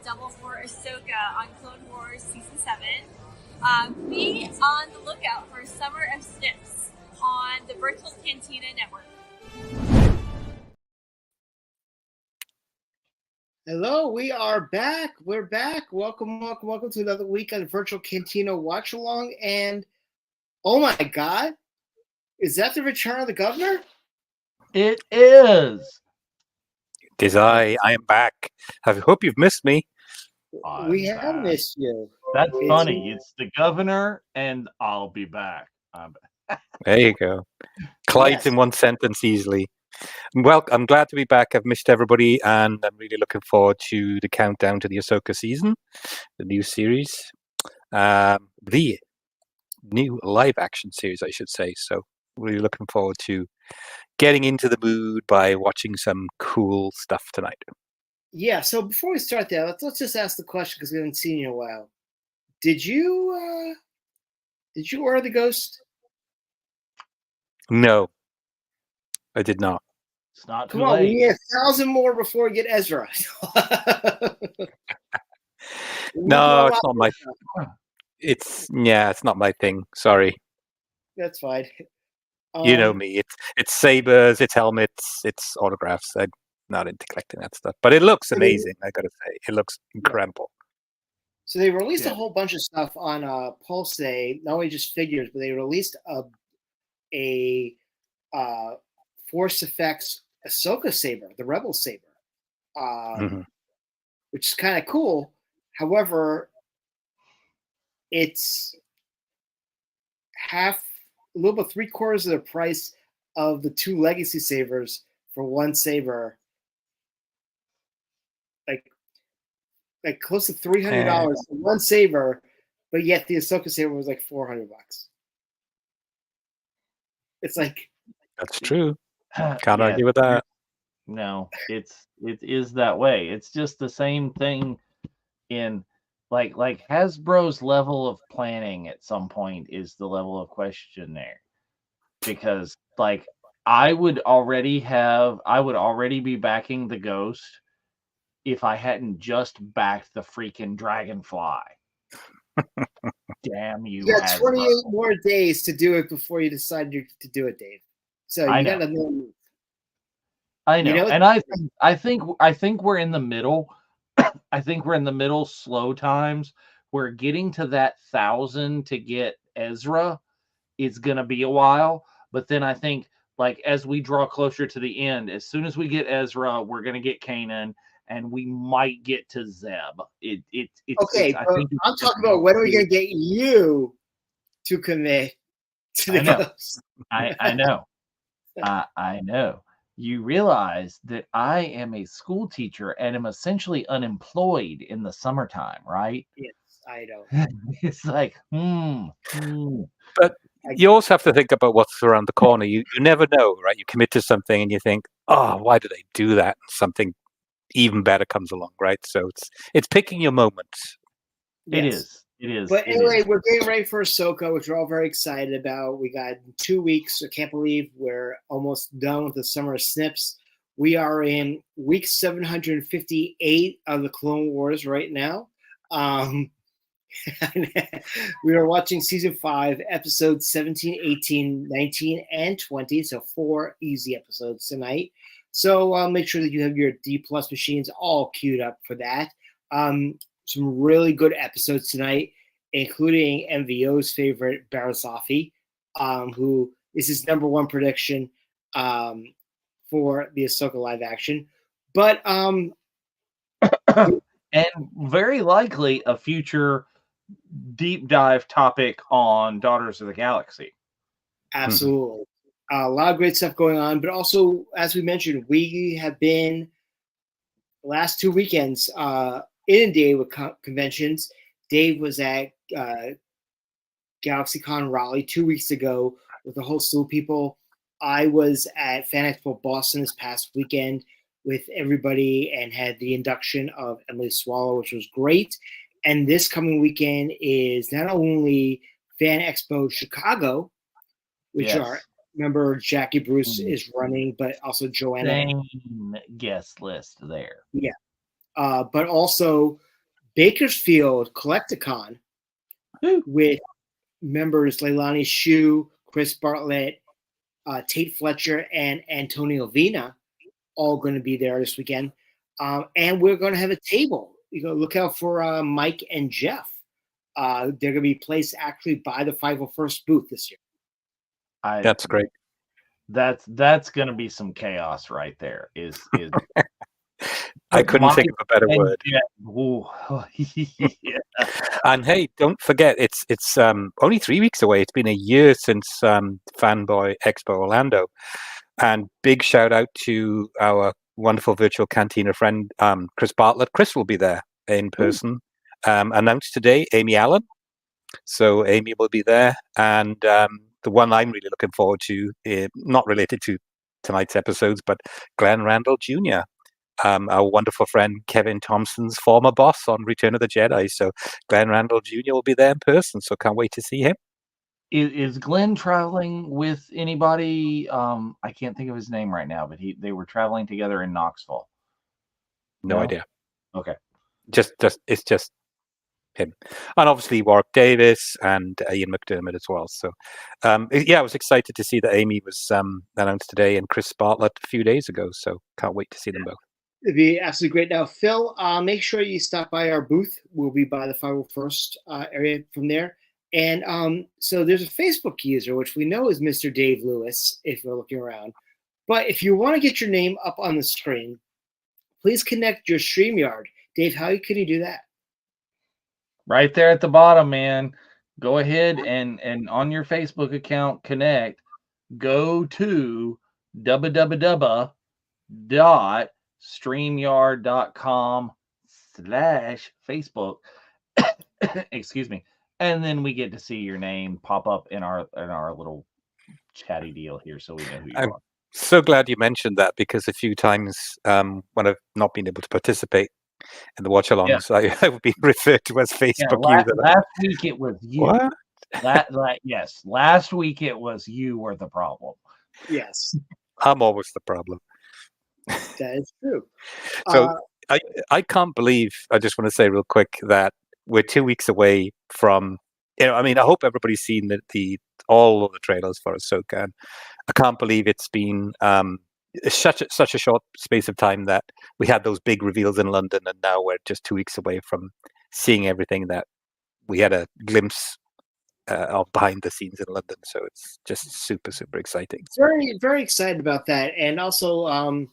double for Ahsoka on Clone Wars Season 7. Be on the lookout for Summer of Snips on the Virtual Cantina Network. Hello, we are back. We're back. Welcome to another week on Virtual Cantina Watch Along. And oh my God, is that the return of the governor? It is. It is I am back. I hope you've missed me. We have missed you. That's funny. It's the governor, and I'll be back. There you go. Collides in one sentence easily. Well, I'm glad to be back. I've missed everybody, and I'm really looking forward to the countdown to the Ahsoka season, the new series, the new live-action series, I should say. So, really looking forward to getting into the mood by watching some cool stuff tonight. Yeah. So before we start that, let's just ask the question because we haven't seen you in a while. Did you order the Ghost? No, I did not. It's not Come too on, late. we need 1,000 more before we get Ezra. No, it's not my. It's not my thing. Sorry. That's fine. You know me. It's sabers, it's helmets, it's autographs. I'm not into collecting that stuff, but it looks amazing. I gotta say, it looks incredible. So they released a whole bunch of stuff on Pulse Day. Not only just figures, but they released a Force Effects Ahsoka saber, the Rebel saber, which is kind of cool. However, it's a little bit 3/4 of the price of the two Legacy sabers for one saber. Like close to $300 for one saber, but yet the Ahsoka saber was like $400. It's like that's true. Can't argue with that. No, it is that way. It's just the same thing in like Hasbro's level of planning at some point is the level of question there. Because like I would already be backing the Ghost if I hadn't just backed the freaking Dragonfly. Damn you. You got 28 more days to do it before you decide to do it, Dave. So you got to know. I know. You know, and I think we're in the middle. I think we're in the middle slow times. We're getting to that 1,000 to get Ezra. It's going to be a while, but then I think like as we draw closer to the end, as soon as we get Ezra, we're going to get Kanan. And we might get to Zeb. Okay, I'm talking about when are we going to get you to commit to the Ghost? I know. I know. You realize that I am a school teacher and am essentially unemployed in the summertime, right? Yes, I know. It's like, But you also have to think about what's around the corner. You never know, right? You commit to something and you think, oh, why did they do that? Something even better comes along, right? So it's picking your moments. Yes. It is. But anyway, we're getting ready for Ahsoka, which we're all very excited about. We got 2 weeks. I can't believe we're almost done with the Summer of Snips. We are in week 758 of the Clone Wars right now. We are watching season 5, episodes 17, 18, 19, and 20. So 4 easy episodes tonight. So make sure that you have your D+ machines all queued up for that. Some really good episodes tonight, including MVO's favorite, Barasafi, who is his #1 prediction for the Ahsoka live action. But and very likely a future deep dive topic on Daughters of the Galaxy. Absolutely. A lot of great stuff going on, but also, as we mentioned, we have been last 2 weekends inundated with conventions. Dave was at GalaxyCon Raleigh 2 weeks ago with a whole slew of people. I was at Fan Expo Boston this past weekend with everybody and had the induction of Emily Swallow, which was great. And this coming weekend is not only Fan Expo Chicago, which are remember Jackie Bruce is running, but also Joanna. Same guest list there. Yeah. But also Bakersfield Collecticon with members Leilani Shu, Chris Bartlett, Tate Fletcher, and Antonio Vina all going to be there this weekend. And we're going to have a table. You know, look out for Mike and Jeff. They're going to be placed actually by the 501st booth this year. That's great. That's going to be some chaos right there. Is I couldn't think of a better word. Yeah. And hey, don't forget, it's only 3 weeks away. It's been a year since Fanboy Expo Orlando. And big shout out to our wonderful virtual Cantina friend, Chris Bartlett. Chris will be there in person. Announced today, Amy Allen. So Amy will be there. And the one I'm really looking forward to, not related to tonight's episodes, but Glenn Randall Jr., our wonderful friend Kevin Thompson's former boss on Return of the Jedi. So Glenn Randall Jr. will be there in person. So can't wait to see him. Is Glenn traveling with anybody? I can't think of his name right now, but they were traveling together in Knoxville. No idea. Okay. It's just him, and obviously Warwick Davis and Ian McDermott as well. So, yeah, I was excited to see that Amy was announced today and Chris Bartlett a few days ago. So can't wait to see them both. It'd be absolutely great. Now, Phil, make sure you stop by our booth. We'll be by the 501st area from there. And so there's a Facebook user, which we know is Mr. Dave Lewis, if you're looking around. But if you want to get your name up on the screen, please connect your StreamYard. Dave, how can you do that? Right there at the bottom, man. Go ahead and on your Facebook account, connect. Go to www.streamyard.com/Facebook. Excuse me. And then we get to see your name pop up in our little chatty deal here, so we know who you are. So glad you mentioned that, because a few times when I've not been able to participate in the watch-alongs, I've been referred to as Facebook user. Last week it was you. What? Yes, last week it was you were the problem. Yes. I'm always the problem. That is true. So I can't believe, I just want to say real quick that we're 2 weeks away from, I mean, I hope everybody's seen all of the trailers for Ahsoka. And I can't believe it's been such a short space of time that we had those big reveals in London, and now we're just 2 weeks away from seeing everything that we had a glimpse of behind the scenes in London. So it's just super, super exciting. Very, very excited about that. And also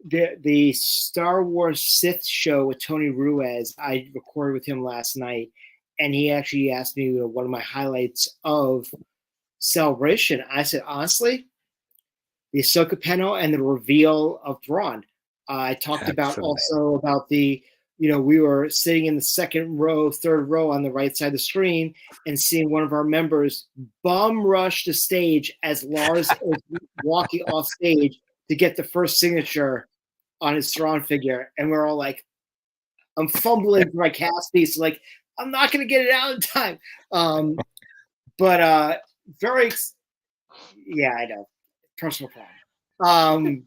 the Star Wars Sith show with Tony Ruiz, I recorded with him last night, and he actually asked me one of my highlights of Celebration. I said, honestly, the Ahsoka panel and the reveal of Thrawn. I talked about the, we were sitting in the second row, third row on the right side of the screen and seeing one of our members bum rush the stage as Lars is walking off stage to get the first signature on his Thrawn figure. And we're all like, I'm fumbling for my cast piece. Like, I'm not going to get it out in time. But I know. Personal problem.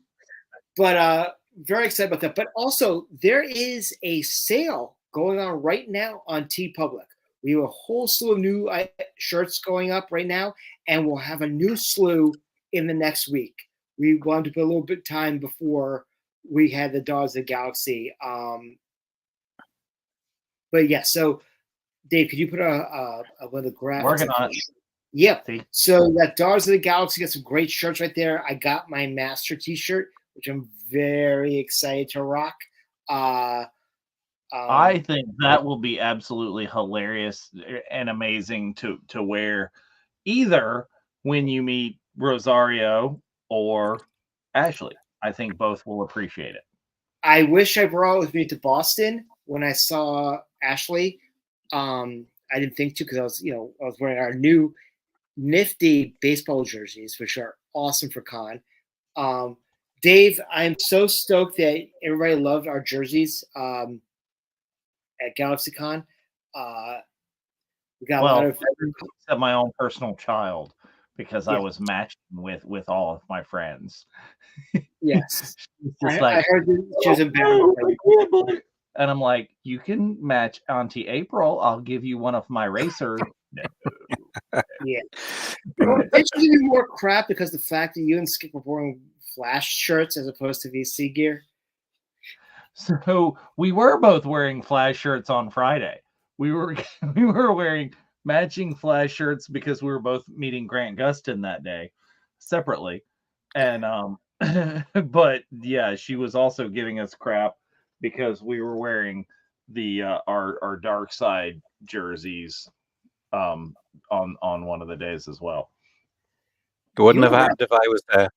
But very excited about that. But also, there is a sale going on right now on TeePublic. We have a whole slew of new shirts going up right now, and we'll have a new slew in the next week. We wanted to put a little bit of time before we had the Daughters of the Galaxy. But yeah, so Dave, could you put one of the graphics? Working on it. Yeah. So that Daughters of the Galaxy got some great shirts right there. I got my Master T-shirt, which I'm very excited to rock. I think that will be absolutely hilarious and amazing to wear, either when you meet Rosario or Ashley. I think both will appreciate it. I wish I brought it with me to Boston when I saw Ashley. I didn't think to because I was wearing our new nifty baseball jerseys, which are awesome for con. Dave, I'm so stoked that everybody loved our jerseys at GalaxyCon. We got a lot of except my own personal child, because I Yeah. was matching with all of my friends. yes. Just I heard that she was embarrassed. And I'm like, you can match Auntie April. I'll give you one of my racers. No. Yeah. Well, did you give me more crap because the fact that you and Skip were wearing Flash shirts as opposed to VC gear? So we were both wearing Flash shirts on Friday. We were wearing matching Flash shirts because we were both meeting Grant Gustin that day separately. And but yeah, she was also giving us crap because we were wearing the our dark side jerseys on one of the days as well. It wouldn't have happened if I was there.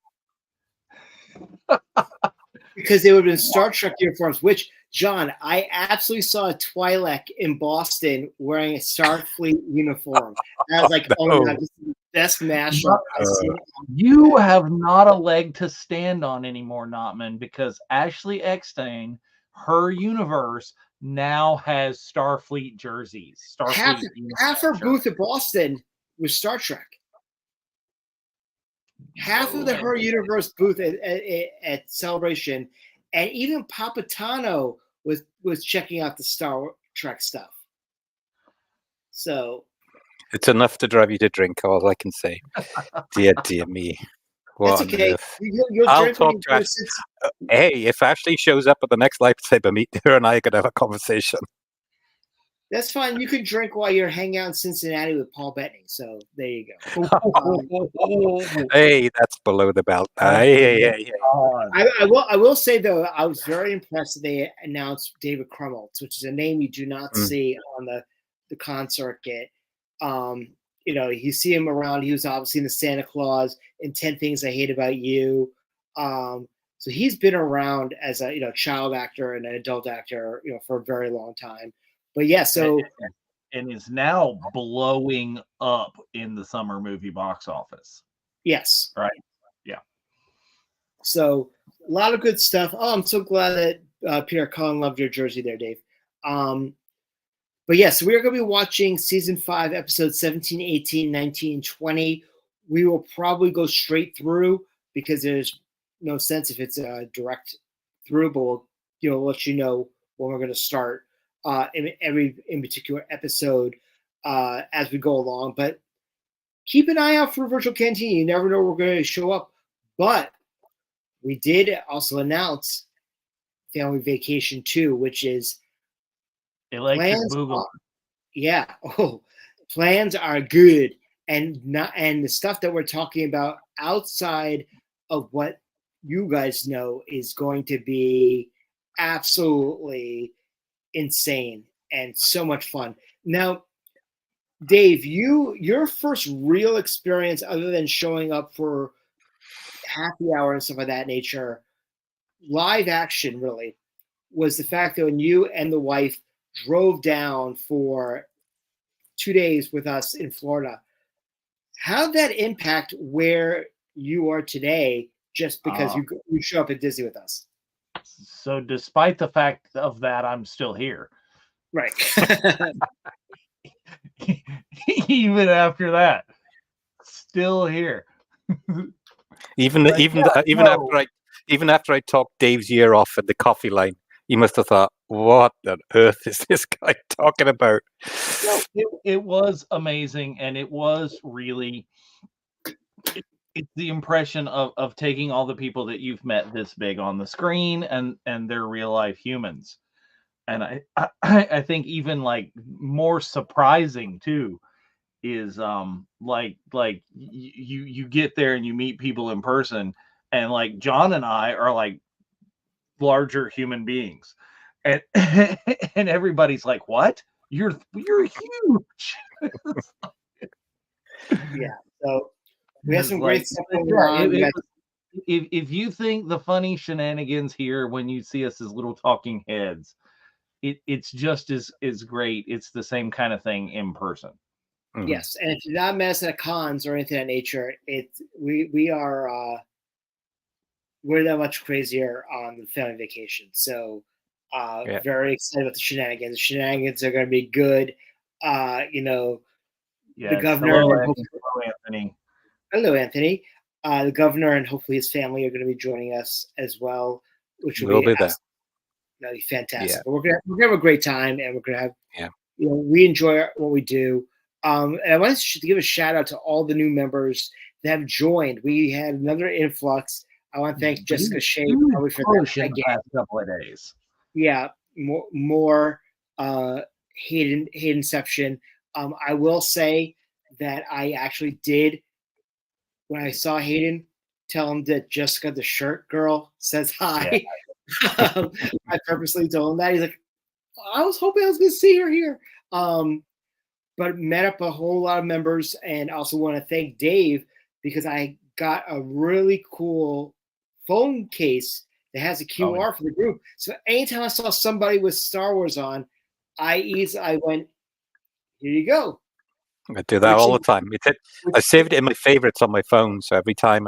Because they would have been Star Trek uniforms, which, John, I absolutely saw a Twi'lek in Boston wearing a Starfleet uniform. And I was like, oh my God, this is the best mashup I've seen. You have not a leg to stand on anymore, Notman, because Ashley Eckstein, her universe, now has Starfleet jerseys. Half her booth at Boston was Star Trek. Half of her universe booth at Celebration, and even Papatano was checking out the Star Trek stuff. So it's enough to drive you to drink. All I can say. Dear me. That's okay. I'll talk to Ashley. Hey, if Ashley shows up at the next lightsaber meet, her and I could have a conversation. That's fine. You can drink while you're hanging out in Cincinnati with Paul Bettany. So there you go. Hey, that's below the belt. Hey. I will say though, I was very impressed that they announced David Krumholtz, which is a name you do not see on the con circuit. You see him around. He was obviously in the Santa Claus and 10 Things I Hate About You. So he's been around as a child actor and an adult actor for a very long time. But yeah, so and is now blowing up in the summer movie box office. Yes. Right. Yeah. So a lot of good stuff. Oh, I'm so glad that Peter Cullen loved your jersey there, Dave. But yes, we are going to be watching season 5, episodes 17, 18, 19, 20. We will probably go straight through because there's no sense if it's a direct through, but we'll let you know when we're going to start. In particular episode as we go along, but keep an eye out for Virtual Canteen. You never know we're going to show up. But we did also announce Family Vacation 2, which is Electric Boogaloo. Yeah. Oh, plans are good, and the stuff that we're talking about outside of what you guys know is going to be absolutely insane and so much fun. Now, Dave, your first real experience other than showing up for happy hour and stuff of that nature, live action really, was the fact that when you and the wife drove down for 2 days with us in Florida. How did that impact where you are today just because you show up at Disney with us? So despite the fact of that, I'm still here. Right. Even after that, still here. Even after I talked Dave's ear off at the coffee line, he must have thought, "What on earth is this guy talking about?" It was amazing, and it was really. It's the impression of taking all the people that you've met this big on the screen and they're real life humans. And I think even like more surprising too is like you get there and you meet people in person, and like John and I are like larger human beings, and and everybody's like, "What? You're huge." Yeah. So we have some like, great stuff going on. if you think the funny shenanigans here when you see us as little talking heads, it's just as great. It's the same kind of thing in person. Mhm. Yes, and if you're not messing at cons or anything of that nature, we are we're that much crazier on the family vacation. So Yeah. very excited about the shenanigans. The shenanigans are going to be good. You know, the Yes. governor Hello, and hello, Anthony. hello, Anthony. The governor and hopefully his family are going to be joining us as well, which will We'll be there. absolutely- that'll be fantastic. Yeah. But we're gonna have a great time, and we're gonna have Yeah. you know, we enjoy what we do. And I wanted to give a shout out to all the new members that have joined. We had another influx. I want to thank Jessica Shea probably for that in the again. past couple of days. Yeah, more Haydenception. I will say that I actually did when I saw Hayden tell him that Jessica, the shirt girl, says hi. I purposely told him that. He's like, I was hoping I was going to see her here. But met up a whole lot of members, and also want to thank Dave because I got a really cool phone case that has a QR for the group. So anytime I saw somebody with Star Wars on, I went, here you go. I do that all the time. I saved it in my favorites on my phone, so every time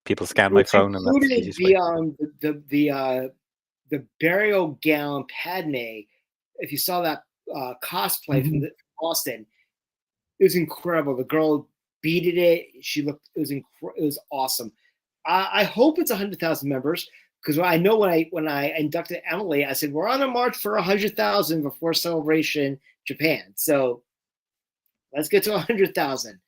people scan my phone, and that's the easiest way. The burial gown Padme. If you saw that cosplay from Boston, it was incredible. The girl beaded it. She looked. It was awesome. I hope it's 100,000 members because I know when I inducted Emily, I said we're on a march for 100,000 before Celebration Japan. So let's get to 100,000.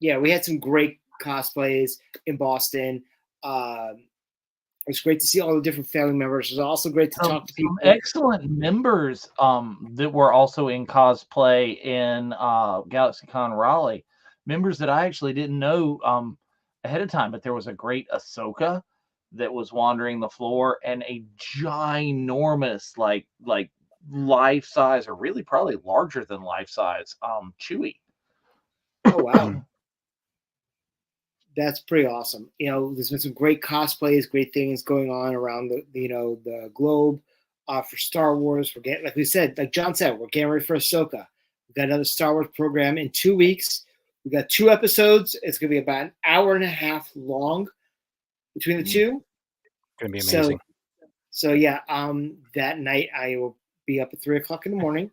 Yeah, we had some great cosplays in Boston. It was great to see all the different family members. It was also great to talk to people. Excellent members that were also in cosplay in GalaxyCon Raleigh. Members that I actually didn't know ahead of time, but there was a great Ahsoka that was wandering the floor, and a ginormous, like life size, or really probably larger than life size, Chewie. Oh wow. That's pretty awesome. You know, there's been some great cosplays, great things going on around the globe for Star Wars. We're getting, like we said, like John said, we're getting ready for Ahsoka. We've got another Star Wars program in 2 weeks. We've got 2 episodes. It's going to be about an hour and a half long between the two. It's going to be amazing. So yeah, that night I will be up at 3:00 in the morning.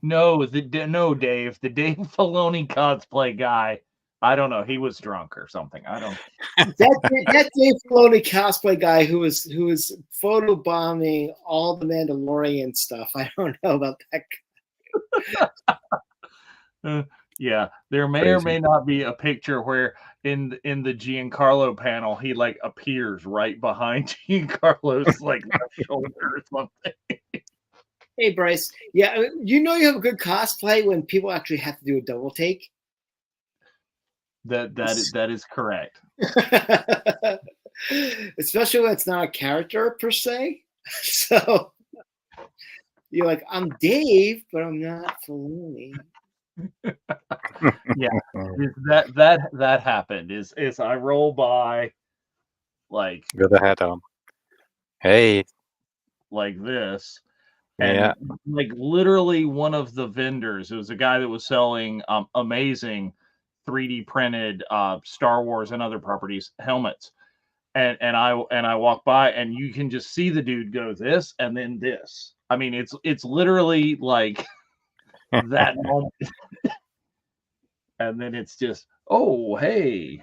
No, Dave, the Dave Filoni cosplay guy. I don't know. He was drunk or something. I don't. that Dave Filoni cosplay guy who was photobombing all the Mandalorian stuff. I don't know about that. Yeah, there may or may not be a picture where in the Giancarlo panel he like appears right behind Giancarlo's like left shoulder or something. Hey Bryce, yeah, you have a good cosplay when people actually have to do a double take. That is correct. Especially when it's not a character per se. So you're like, I'm Dave, but I'm not Filoni. Yeah, that happened. Is I roll by like with the hat on. Hey, like this. And like literally one of the vendors, it was a guy that was selling amazing 3D printed Star Wars and other properties helmets. And I walk by, and you can just see the dude go this and then this. I mean, it's literally like that moment. And then it's just, oh hey.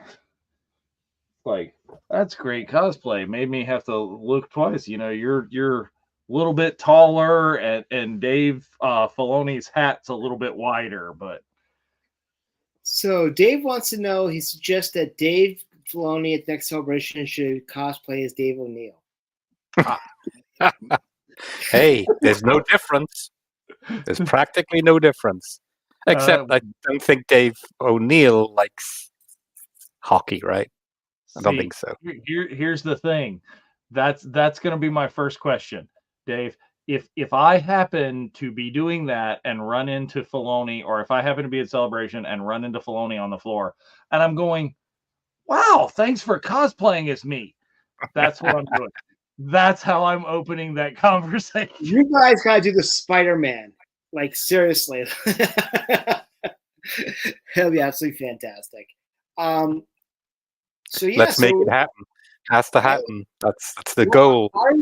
Like, that's great cosplay. Made me have to look twice. You know, you're a little bit taller, and Dave Filoni's hat's a little bit wider, but so Dave wants to know. He suggests that Dave Filoni at next Celebration should cosplay as Dave O'Neill. Hey, there's no difference. There's practically no difference, except I don't think Dave O'Neill likes hockey, right? I don't think so. Here's the thing. That's going to be my first question, Dave. if I happen to be doing that and run into Filoni, or if I happen to be at Celebration and run into Filoni on the floor, and I'm going, wow, thanks for cosplaying as me. That's what I'm doing. That's how I'm opening that conversation. You guys gotta do the Spider-Man. Like, seriously. It'll be absolutely fantastic. So yeah, Let's make it happen. Has to happen. That's the goal. I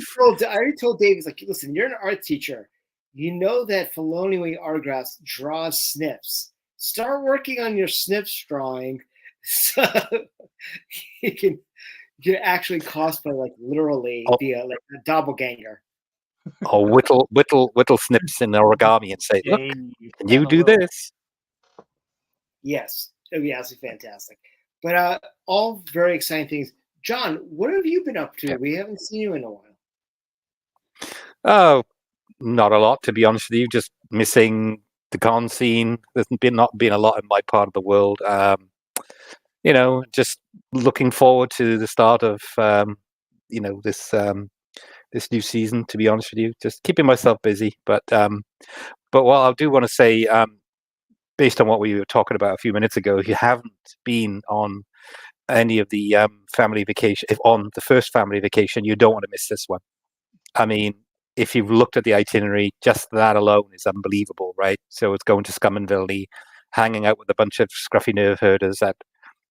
already told Dave, like, listen, you're an art teacher. You know that Filoni, when he autographs, draws snips. Start working on your snips drawing, so you can actually cosplay, like, literally be like a doppelganger. Or whittle snips in origami and say, look, can you do this? Yes, it'd be absolutely fantastic. But all very exciting things. John, what have you been up to? We haven't seen you in a while. Oh, not a lot, to be honest with you. Just missing the con scene. There's not been a lot in my part of the world. Just looking forward to the start of this new season. To be honest with you, just keeping myself busy. But what I do want to say, based on what we were talking about a few minutes ago, if you haven't been on any of the family vacation, if on the first family vacation, you don't want to miss this one. I mean, if you've looked at the itinerary, just that alone is unbelievable, right? So it's going to Scum and Villainy, hanging out with a bunch of scruffy nerve herders at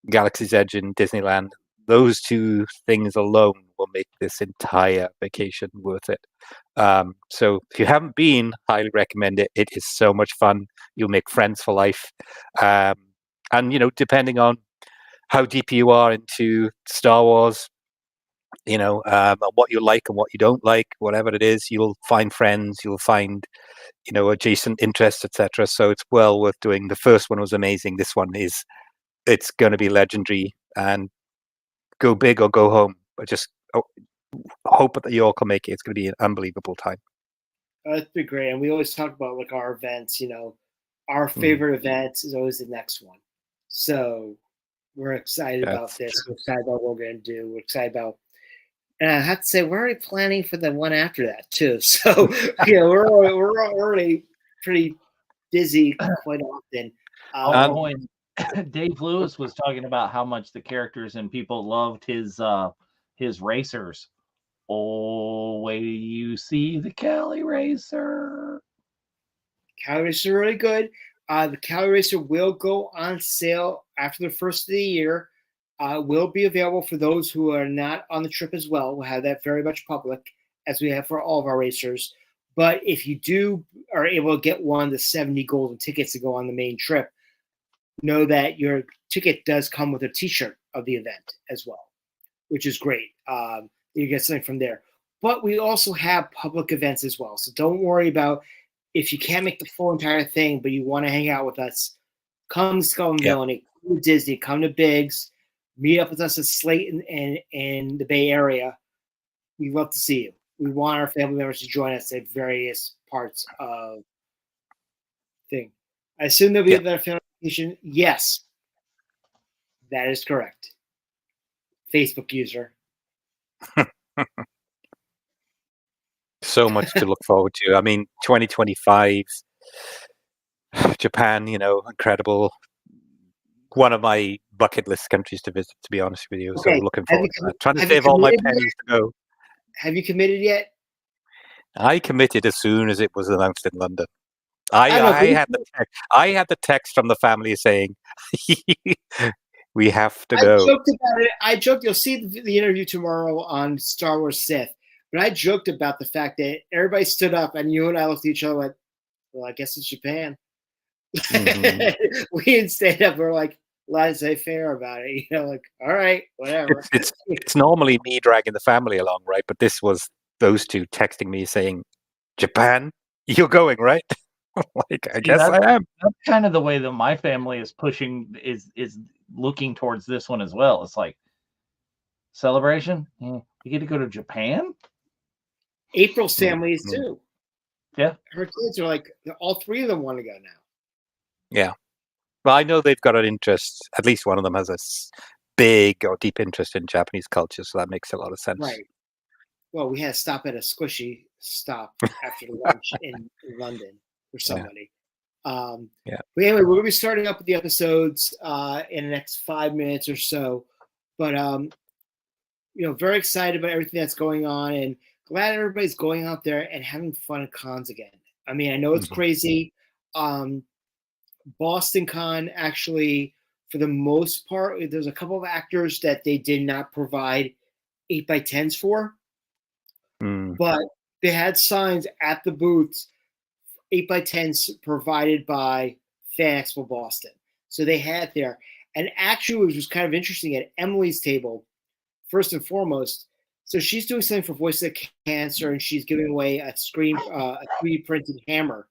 Galaxy's Edge in Disneyland. Those two things alone will make this entire vacation worth it. So if you haven't been, highly recommend it. It is so much fun. You'll make friends for life. And, depending on how deep you are into Star Wars, what you like and what you don't like, whatever it is, you'll find friends, you'll find, adjacent interests, etc. So it's well worth doing. The first one was amazing. This one it's going to be legendary, and go big or go home. But just hope that you all can make it. It's going to be an unbelievable time. That'd be great. And we always talk about, like, our events, our favorite event is always the next one. So we're excited about this. We're excited about what we're going to do. We're excited about, and I have to say, we're already planning for the one after that too. So we're already pretty busy quite often. Dave Lewis was talking about how much the characters and people loved his racers. Oh, wait till you see the Cali Racer. Cali Racer are really good. The Cali Racer will go on sale after the first of the year. Will be available for those who are not on the trip as well. We'll have that very much public, as we have for all of our racers. But if you are able to get one of the 70 golden tickets to go on the main trip, know that your ticket does come with a T-shirt of the event as well, which is great. You get something from there. But we also have public events as well. So don't worry about if you can't make the full entire thing, but you want to hang out with us. Come to Skull and Villainy, come to Disney, come to Biggs, meet up with us at Slate in the Bay Area. We'd love to see you. We want our family members to join us at various parts of thing. I assume there'll be another family vacation. Yes, that is correct. Facebook user. So much to look forward to. I mean, 2025, Japan, incredible. One of my bucket list countries to visit, to be honest with you. Okay. So I'm looking forward to that. Trying to save all my pennies to go. Have you committed yet? I committed as soon as it was announced in London. I had the text from the family saying, we have to go. I joked about it. I joked. You'll see the interview tomorrow on Star Wars Sith. But I joked about the fact that everybody stood up and you and I looked at each other like, well, I guess it's Japan. Mm-hmm. We didn't stand up. We're like, laissez-faire about it. Like, all right, whatever. It's normally me dragging the family along, right? But this was those two texting me saying, Japan, you're going, right? Like, I guess I am. That's kind of the way that my family is pushing, is looking towards this one as well. It's like, celebration? You get to go to Japan? April's family is too. Yeah. Her kids are like, all three of them want to go now. Yeah. Well, I know they've got an interest. At least one of them has a big or deep interest in Japanese culture, so that makes a lot of sense. Right. Well, we had to stop at a squishy stop after lunch in London for somebody. Yeah. But anyway, we're going to be starting up with the episodes in the next 5 minutes or so. But very excited about everything that's going on, and glad everybody's going out there and having fun at cons again. I mean, I know it's crazy. Boston Con, actually, for the most part, there's a couple of actors that they did not provide 8x10s for, but they had signs at the booths, 8x10s provided by Fan Expo Boston. So they had there. And actually, which was kind of interesting, at Emily's table, first and foremost, so she's doing something for Voice of Cancer, and she's giving away a 3D printed hammer.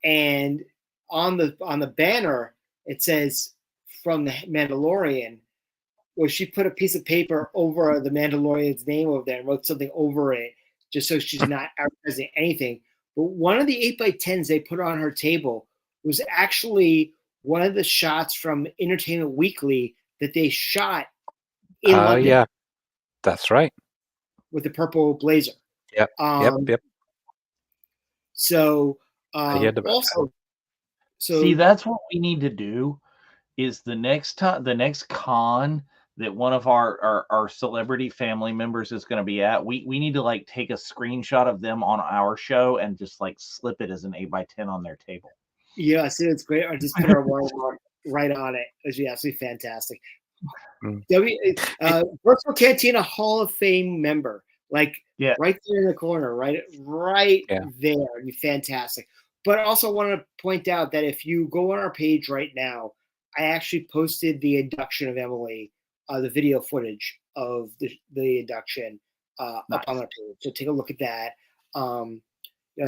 And on the banner, it says from the Mandalorian, where she put a piece of paper over the Mandalorian's name over there and wrote something over it, just so she's not advertising anything. But one of the 8x10s they put on her table was actually one of the shots from Entertainment Weekly that they shot in London. Yeah, that's right. With the purple blazer. Yep. Yep. So see, that's what we need to do. Is the next con that one of our celebrity family members is going to be at, we need to like take a screenshot of them on our show and just like slip it as an 8x10 on their table. Yeah, see, it's great. Or just put our watermark right on it. It would be absolutely fantastic. Virtual Cantina Hall of Fame member, right there in the corner, right there. It'd be fantastic. But I also want to point out that if you go on our page right now, I actually posted the induction of Emily, the video footage of the induction up on our page. So take a look at that.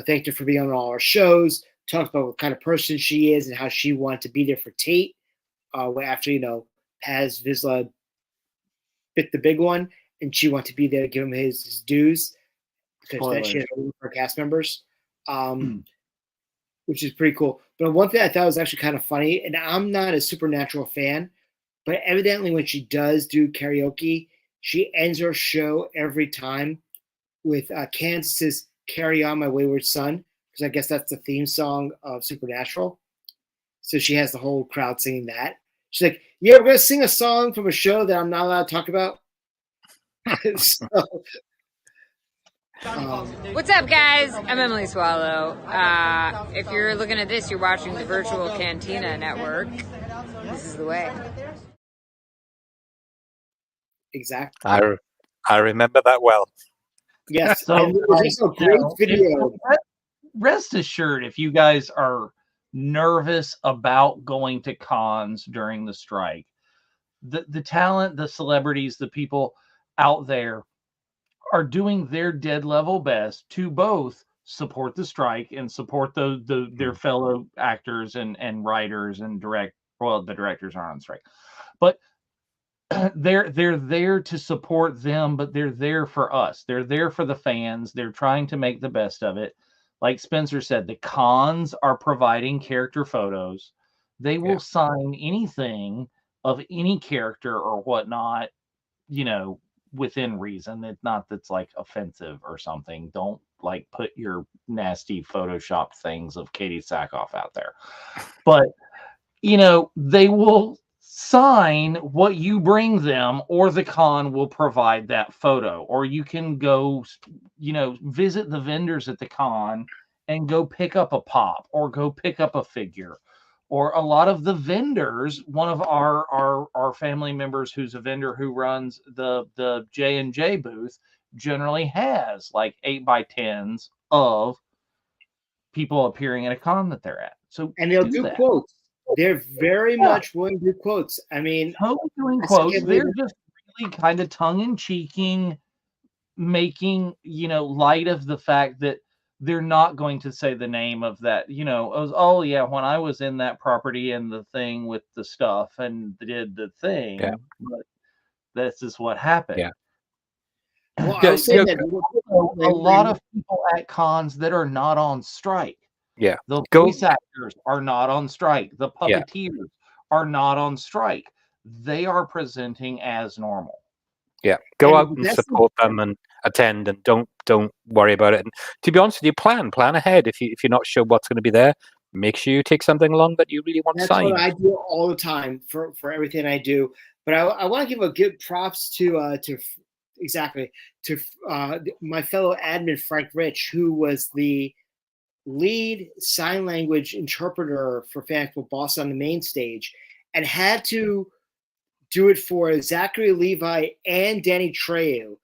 Thank you for being on all our shows. Talk about what kind of person she is and how she wanted to be there for Tate. After Paz Vizsla bit the big one, and she wanted to be there to give him his dues because she had her cast members, which is pretty cool. But one thing I thought was actually kind of funny, and I'm not a Supernatural fan, but evidently when she does do karaoke, she ends her show every time with Kansas's "Carry On My Wayward Son," because I guess that's the theme song of Supernatural. So she has the whole crowd singing that. She's like, yeah, we're going to sing a song from a show that I'm not allowed to talk about. What's up, guys? I'm Emily Swallow. If you're looking at this, you're watching the Virtual Cantina Network. This is the way. Exactly. I remember that well. Yes. So there's a great video. Rest assured, if you guys are nervous about going to cons during the strike, the talent, the celebrities, the people out there are doing their dead level best to both support the strike and support their fellow actors and writers and the directors aren't on strike, but they're there to support them, but they're there for us. They're there for the fans. They're trying to make the best of it. Like Spencer said, the cons are providing character photos. They will sign anything of any character or whatnot, within reason. It's not that's like offensive or something. Don't like put your nasty Photoshop things of Katie Sackhoff out there. But, they will sign what you bring them, or the con will provide that photo, or you can go visit the vendors at the con and go pick up a pop or go pick up a figure. Or a lot of the vendors, one of our family members who's a vendor who runs the J&J booth generally has like 8x10s of people appearing at a con that they're at. And they'll do quotes. They're very much willing to do quotes. I mean, totally doing quotes. They're just really kind of tongue-in-cheeking, making light of the fact that they're not going to say the name of that. When I was in that property and the thing with the stuff and did the thing, but this is what happened. Yeah. Well, I was saying that a lot of people at cons that are not on strike. Yeah. The voice actors are not on strike. The puppeteers are not on strike. They are presenting as normal. Yeah. Go out and support them. And attend, and don't worry about it. And to be honest with you, plan ahead. If you're not sure what's going to be there, make sure you take something along that you really want That's signed. what I do all the time for everything I do. But I want to give a good props to my fellow admin Frank Rich, who was the lead sign language interpreter for Fanatical Boss on the main stage, and had to do it for Zachary Levi and Danny Trejo.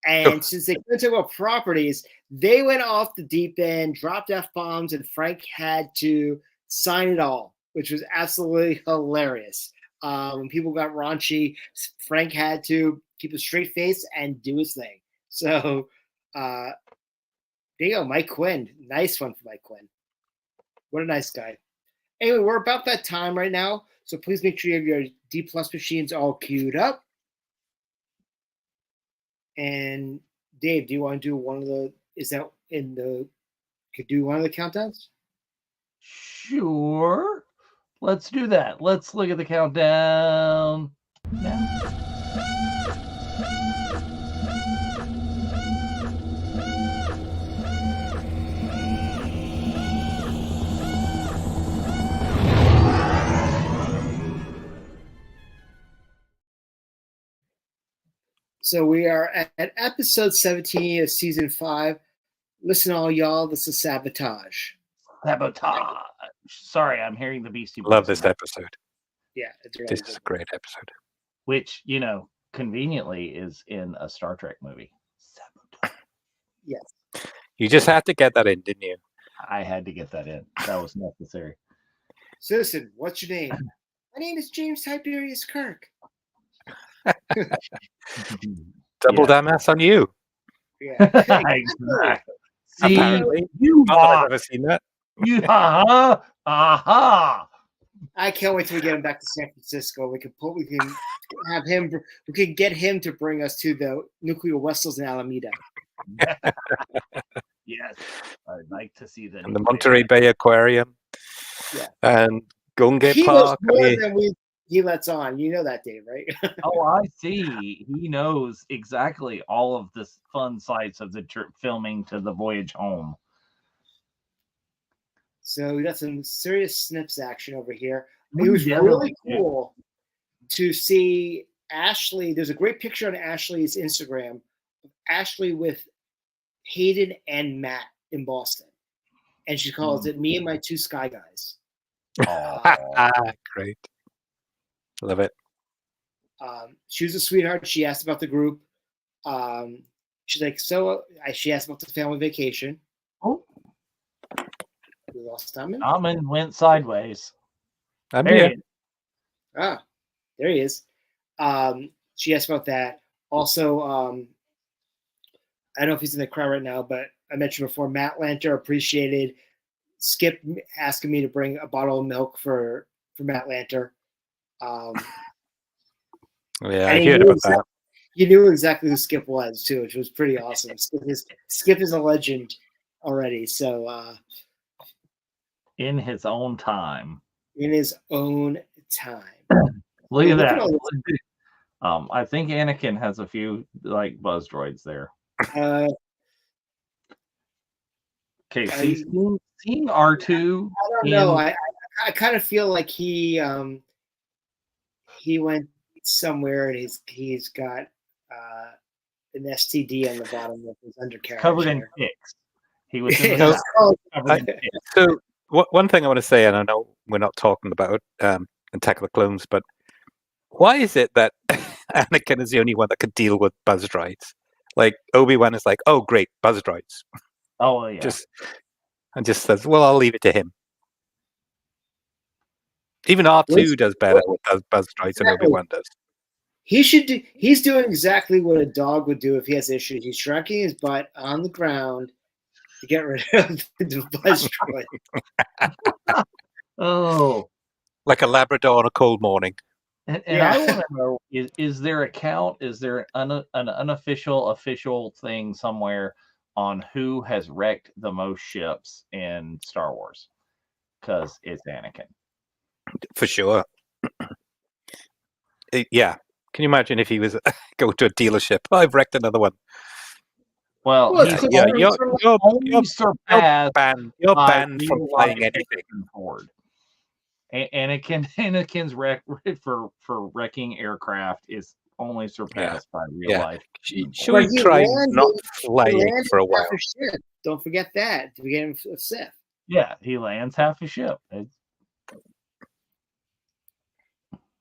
And since they couldn't talk about properties, they went off the deep end, dropped F-bombs, and Frank had to sign it all, which was absolutely hilarious. When people got raunchy, Frank had to keep a straight face and do his thing. So there you go, Mike Quinn. Nice one for Mike Quinn. What a nice guy. Anyway, we're about that time right now, so please make sure you have your D+ machines all queued up. And Dave, do you want to do one of the? Could do one of the countdowns? Sure. Let's do that. Let's look at the countdown now. So we are at episode 17 of season 5. Listen, all y'all, this is Sabotage. Sabotage. Sorry, I'm hearing the Beastie Boys. Love this episode. Yeah, it's really This good. is a great episode. Which, conveniently is in a Star Trek movie. Sabotage. Yes. You just had to get that in, didn't you? I had to get that in. That was necessary. Citizen, what's your name? My name is James Tiberius Kirk. Double damn ass on you. Yeah. Exactly. See, Apparently. you Not that I've are. ever seen that. You aha. I can't wait till we get him back to San Francisco. We can have him. We can get him to bring us to the nuclear vessels in Alameda. Yes, I'd like to see that. And the Monterey Bay Aquarium. Yeah. And Gungay He knows Park. more than he lets on. You know that, Dave, right? Oh, I see. He knows exactly all of the fun sites of the filming to the voyage home. So we got some serious Snips action over here. It was really cool to see Ashley. There's a great picture on Ashley's Instagram of Ashley with Hayden and Matt in Boston. And she calls it Me and My Two Sky Guys. Great. Love it. She was a sweetheart. She asked about the group. She's like, she asked about the family vacation. Oh. We lost Amin. Amin went sideways. I'm There here. he is. Ah, there he is. She asked about that. Also, I don't know if he's in the crowd right now, but I mentioned before, Matt Lanter appreciated Skip asking me to bring a bottle of milk for Matt Lanter. Yeah, I heard about that. You knew exactly who Skip was, too, which was pretty awesome. Skip is a legend already, so... In his own time. In his own time. Look at that. I think Anakin has a few buzz droids there. Okay, seeing R2. I don't know. I kind of feel like he went somewhere and he's got an STD on the bottom of his undercarriage. Covered in ticks. He was in the covered in ticks. So one thing I want to say, and I know we're not talking about Attack of the Clones, but why is it that Anakin is the only one that can deal with buzz droids? Like Obi-Wan is like, oh great, buzz droids. Oh yeah. Just says, well, I'll leave it to him. Even R2 does better with buzz droids than Obi-Wan does. He's doing exactly what a dog would do if he has issues. He's shrinking his butt on the ground to get rid of the buzz droid. Oh. Like a Labrador on a cold morning. And I want to know, is there a count? Is there an unofficial, official thing somewhere on who has wrecked the most ships in Star Wars? Because it's Anakin. For sure. Yeah. Can you imagine if he was going to a dealership? Oh, I've wrecked another one. Well, Well, he's it's Yeah, only, only surpassed you're by banned from real flying life anything. Harrison Ford. Anakin's for wrecking aircraft is only surpassed by real Yeah. life. Harrison Should Ford. But we he try landed- not he flying landed for a while? half a ship. Don't forget that. To begin with Sith. Yeah, he lands half a ship.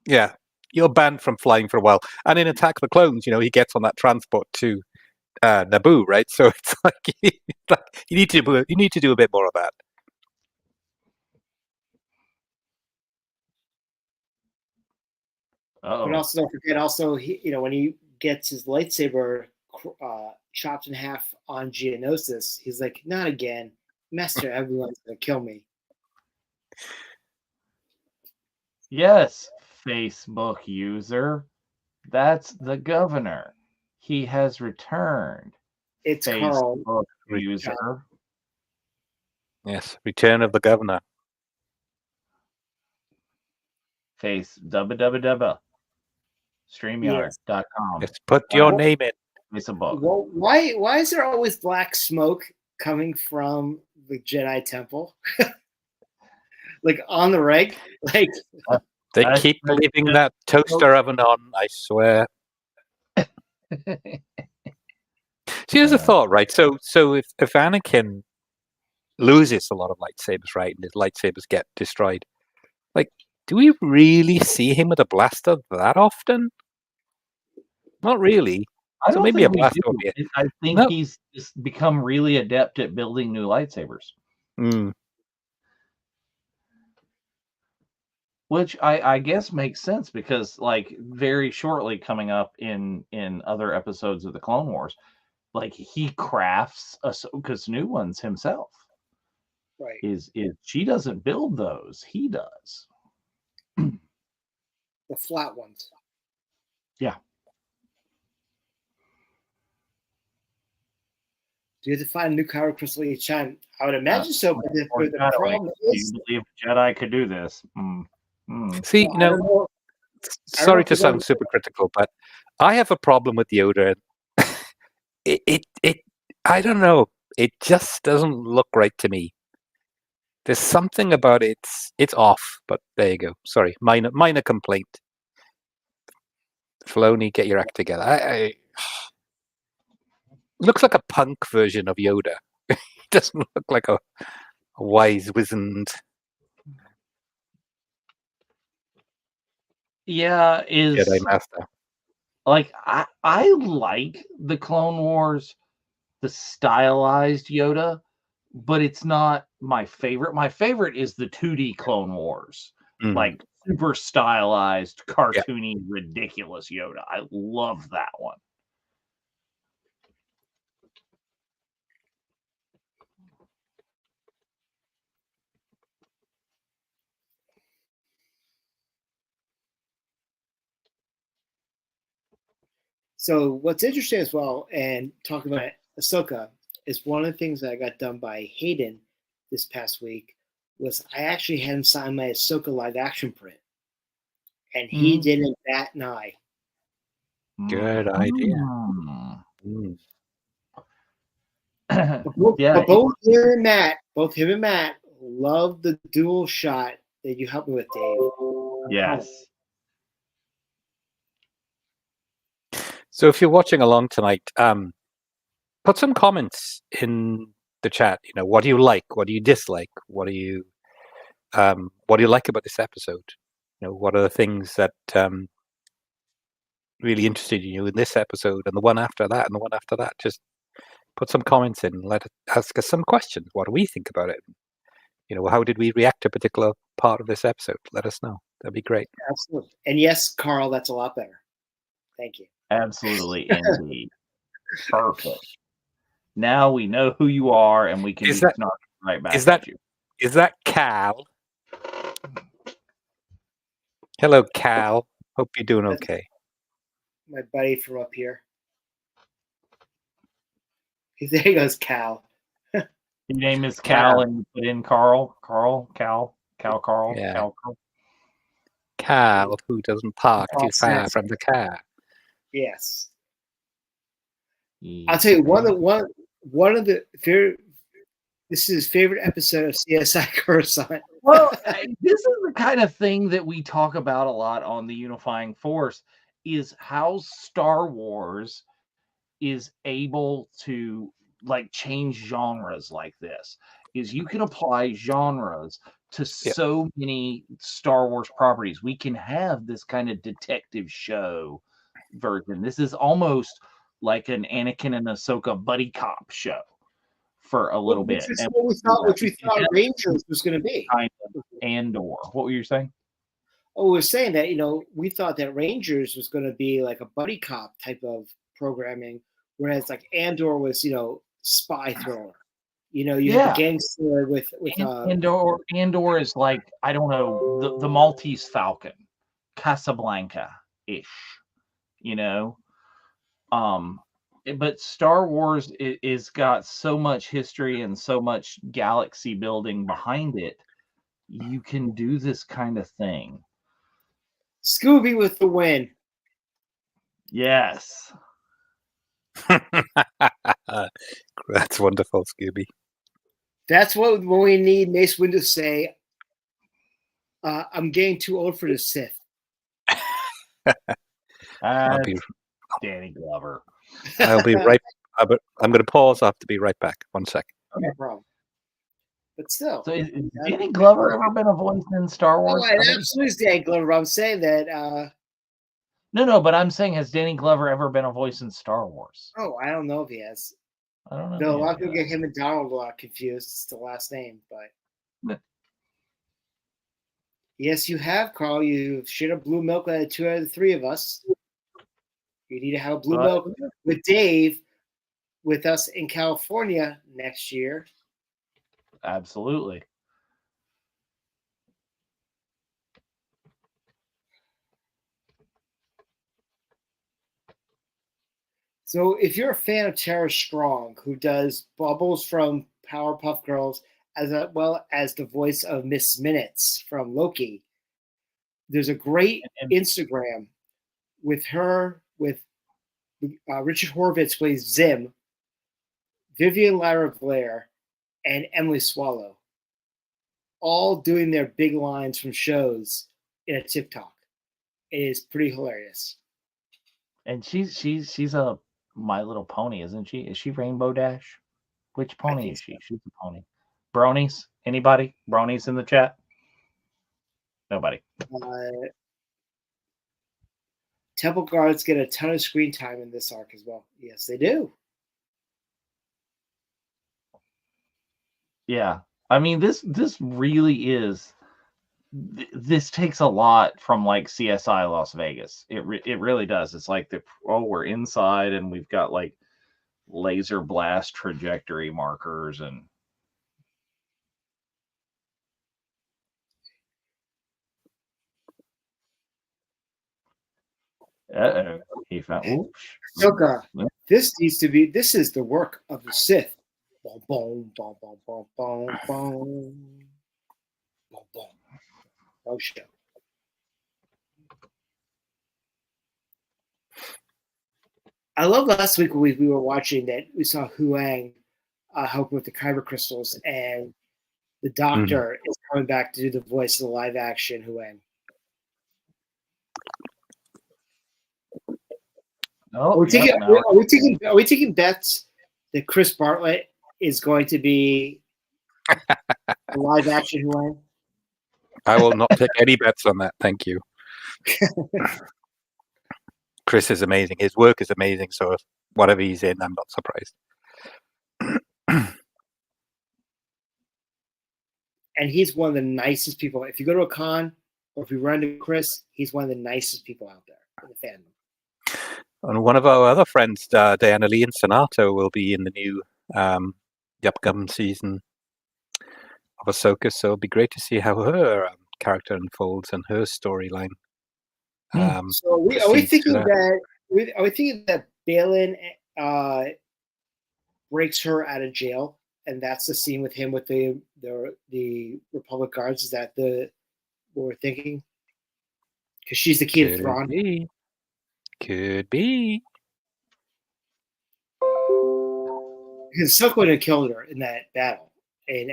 Yeah, you're banned from flying for a while. And in Attack of the Clones, you know, he gets on that transport to Naboo, right? So it's like, you need to do a bit more of that. But also don't forget, when he gets his lightsaber chopped in half on Geonosis, he's like, not again. Master, everyone's going to kill me. Yes, Facebook user. That's the governor. He has returned. It's Carl. Facebook user. Yes, Return of the Governor. StreamYard.com. Yes, put your name in. Facebook. Well, why is there always black smoke coming from the Jedi Temple? Like on the reg? Like They keep leaving that toaster oven on, I swear. See, here's a thought, right? So if Anakin loses a lot of lightsabers, right, and his lightsabers get destroyed, like, do we really see him with a blaster that often? Not really. I So don't maybe a think we blaster do. would be it. I think No. he's just become really adept at building new lightsabers. Which I guess makes sense because, like, very shortly coming up in other episodes of the Clone Wars, like, he crafts Ahsoka's new ones himself. right. Is she doesn't build those, he does. The flat ones. Yeah. Do you have to find a new kyber crystal each time? I would imagine so, but the problem is, do you believe a Jedi could do this? See, I don't know. sorry to sound super critical, but I have a problem with Yoda. it I don't know. It just doesn't look right to me. There's something about it. It's off. But there you go. Sorry, minor complaint. Filoni, get your act together. Looks like a punk version of Yoda. It doesn't look like a wise, wizened. Yeah, Jedi Master. Like, I like the Clone Wars, the stylized Yoda, but it's not my favorite. My favorite is the 2D Clone Wars, like super stylized, cartoony, ridiculous Yoda. I love that one. So what's interesting as well, and talking about Ahsoka, is one of the things that I got done by Hayden this past week was I actually had him sign my Ahsoka live action print, and he did it bat an eye. Good idea. But both him and Matt love the dual shot that you helped me with, Dave. Yes. So if you're watching along tonight, put some comments in the chat. You know, what do you like? What do you dislike? What do you like about this episode? You know, what are the things that really interested you in this episode and the one after that and the one after that? Just put some comments in. Ask us some questions. What do we think about it? You know, how did we react to a particular part of this episode? Let us know. That'd be great. Absolutely. And yes, Carl, that's a lot better. Thank you. Absolutely, indeed. Perfect. Now we know who you are, and we can be snarky right back at you. Is that Cal? Hello, Cal. Hope you're doing okay. My buddy from up here. There he goes, Cal. Your name is Cal, and you put in Carl. Carl. Yeah. Cal. Cal, who doesn't park too far from the car. Yes. I'll tell you one of the favorite. This is his favorite episode of CSI Coruscant. Well, this is the kind of thing that we talk about a lot on the Unifying Force, is how Star Wars is able to like change genres like this. Is you can apply genres to so many Star Wars properties. We can have this kind of detective show version. This is almost like an Anakin and Ahsoka buddy cop show for a little bit. Which we thought Rangers was going to be. Kind of Andor. What were you saying? Oh, we were saying that, we thought that Rangers was going to be like a buddy cop type of programming, whereas like Andor was, spy thriller. You have the gangster with Andor is like, I don't know, the Maltese Falcon, Casablanca-ish, but Star Wars is got so much history and so much galaxy building behind it. You can do this kind of thing. Scooby with the win. Yes. That's wonderful, Scooby. That's what we need Mace Windu to say. I'm getting too old for the Sith. Danny Glover. I'll be right. I'm going to pause. I have to be right back. 1 second. No problem. But still. So has Danny Glover ever been a voice in Star Wars? Oh, absolutely is Danny Glover. I'm saying that. No, but I'm saying, has Danny Glover ever been a voice in Star Wars? Oh, I don't know if he has. I don't know. No, a lot of people get him and Donald a lot confused. It's the last name, but. Yes, you have, Carl. You've shared a blue milk with 2 out of the 3 of us. You need to have a blue milk with Dave with us in California next year. Absolutely. So if you're a fan of Tara Strong, who does Bubbles from Powerpuff Girls, as well as the voice of Miss Minutes from Loki, there's a great Instagram with her, with Richard Horvitz plays Zim, Vivian Lyra Blair, and Emily Swallow, all doing their big lines from shows in a TikTok. It is pretty hilarious. And she's a My Little Pony, isn't she? Is she Rainbow Dash? Which pony is she? So. She's a pony. Bronies? Anybody? Bronies in the chat? Nobody. Temple Guards get a ton of screen time in this arc as well. Yes, they do. Yeah. I mean, this really is. This takes a lot from like CSI Las Vegas. It really does. It's like we're inside and we've got like laser blast trajectory markers and. He found. Oops. Ahsoka, this needs to be. This is the work of the Sith. Boom, boom, boom, boom, boom, boom, boom, boom, boom. Oh shit. I love last week when we were watching that we saw Huang help with the kyber crystals, and the doctor is coming back to do the voice of the live action Huang. Oh, are we taking bets that Chris Bartlett is going to be a live action Huang? I will not take any bets on that. Thank you. Chris is amazing. His work is amazing. So whatever he's in, I'm not surprised. And he's one of the nicest people. If you go to a con or if you run into Chris, he's one of the nicest people out there in the fandom. And one of our other friends, Diana Lee and Sonato, will be in the new the upcoming season of Ahsoka. So it'll be great to see how her character unfolds and her storyline. So are we thinking that Balin breaks her out of jail, and that's the scene with him with the Republic Guards? Is that what we're thinking? Because she's the key to Thrawn. Could be. Because Ahsoka would have killed her in that battle in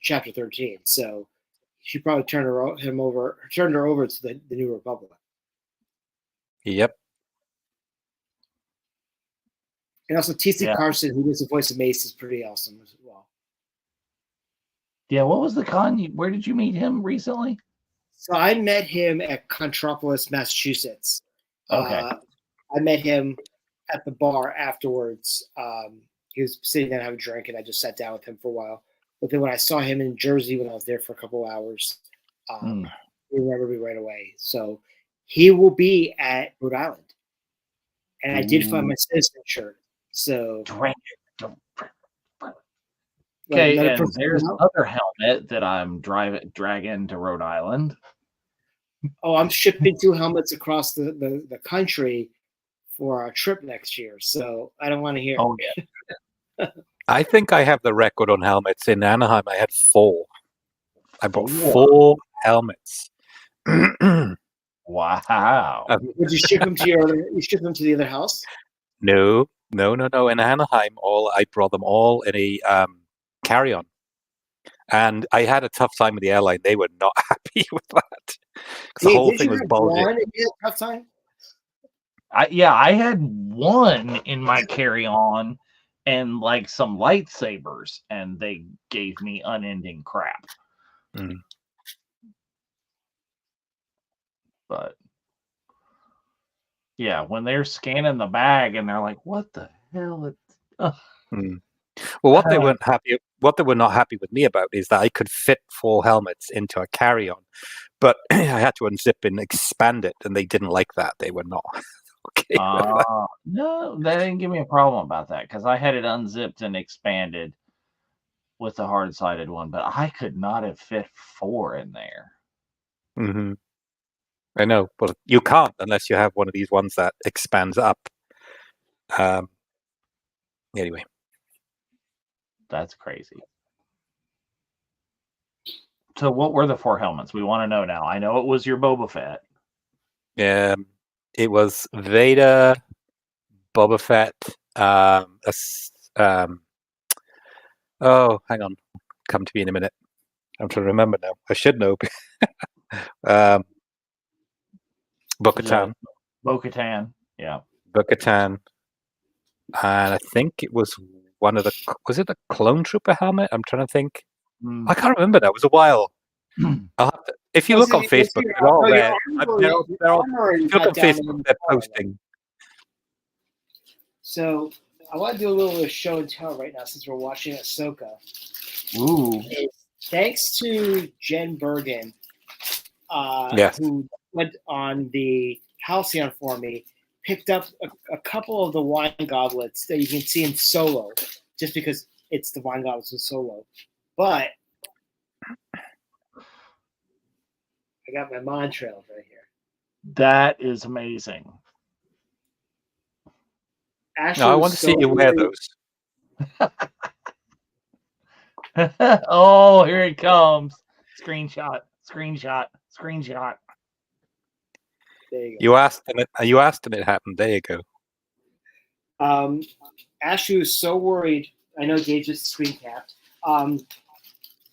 chapter 13. So she probably turned her over to the New Republic. Yep. And also T.C. Yeah. Carson, who does the voice of Mace, is pretty awesome as well. Yeah, what was the con? Where did you meet him recently? So I met him at Contropolis, Massachusetts. Okay. I met him at the bar afterwards. He was sitting there having a drink, and I just sat down with him for a while. But then when I saw him in Jersey when I was there for a couple of hours, he remembered me right away. So he will be at Rhode Island. And I did find my citizen shirt. So okay, and there's another helmet that I'm dragging to Rhode Island. Oh, I'm shipping 2 helmets across the country for our trip next year. So I don't want to hear. Oh, yeah. I think I have the record on helmets. In Anaheim, I had 4. I bought 4 helmets. Wow. Would you ship them to the other house? No. In Anaheim, I brought them all in a carry-on. And I had a tough time with the airline. They were not happy with that. The whole thing was bulging. Did you have a tough time? I had one in my carry-on and like some lightsabers, and they gave me unending crap. But yeah, when they're scanning the bag and they're like, "What the hell?" Well, what they were not happy with me about is that I could fit 4 helmets into a carry-on, but I had to unzip and expand it, and they didn't like that. They were not okay. No, they didn't give me a problem about that because I had it unzipped and expanded with the hard-sided one, but I could not have fit 4 in there. Mm-hmm. I know, but you can't unless you have one of these ones that expands up. Anyway. That's crazy. So what were the 4 helmets? We want to know now. I know it was your Boba Fett. It was Vader, Boba Fett, oh, hang on. Come to me in a minute. I'm trying to remember now. I should know. Bo-Katan. Bo-Katan, yeah. Bo-Katan. And I think it was was it the Clone Trooper helmet? I'm trying to think. I can't remember. That was a while. If you look on Facebook, they're all there. If you look on Facebook, they're posting. So I want to do a little bit of show and tell right now since we're watching Ahsoka. Ooh. Thanks to Jen Bergen, who went on the Halcyon for me, picked up a couple of the wine goblets that you can see in Solo, just because it's the wine goblets in Solo. But I got my Montrails right here. That is amazing. Ashley, I want to see you wear those. Oh, here it comes. Screenshot. There you go. You asked and it happened. There you go. Ashley was so worried. I know Dave just screen capped.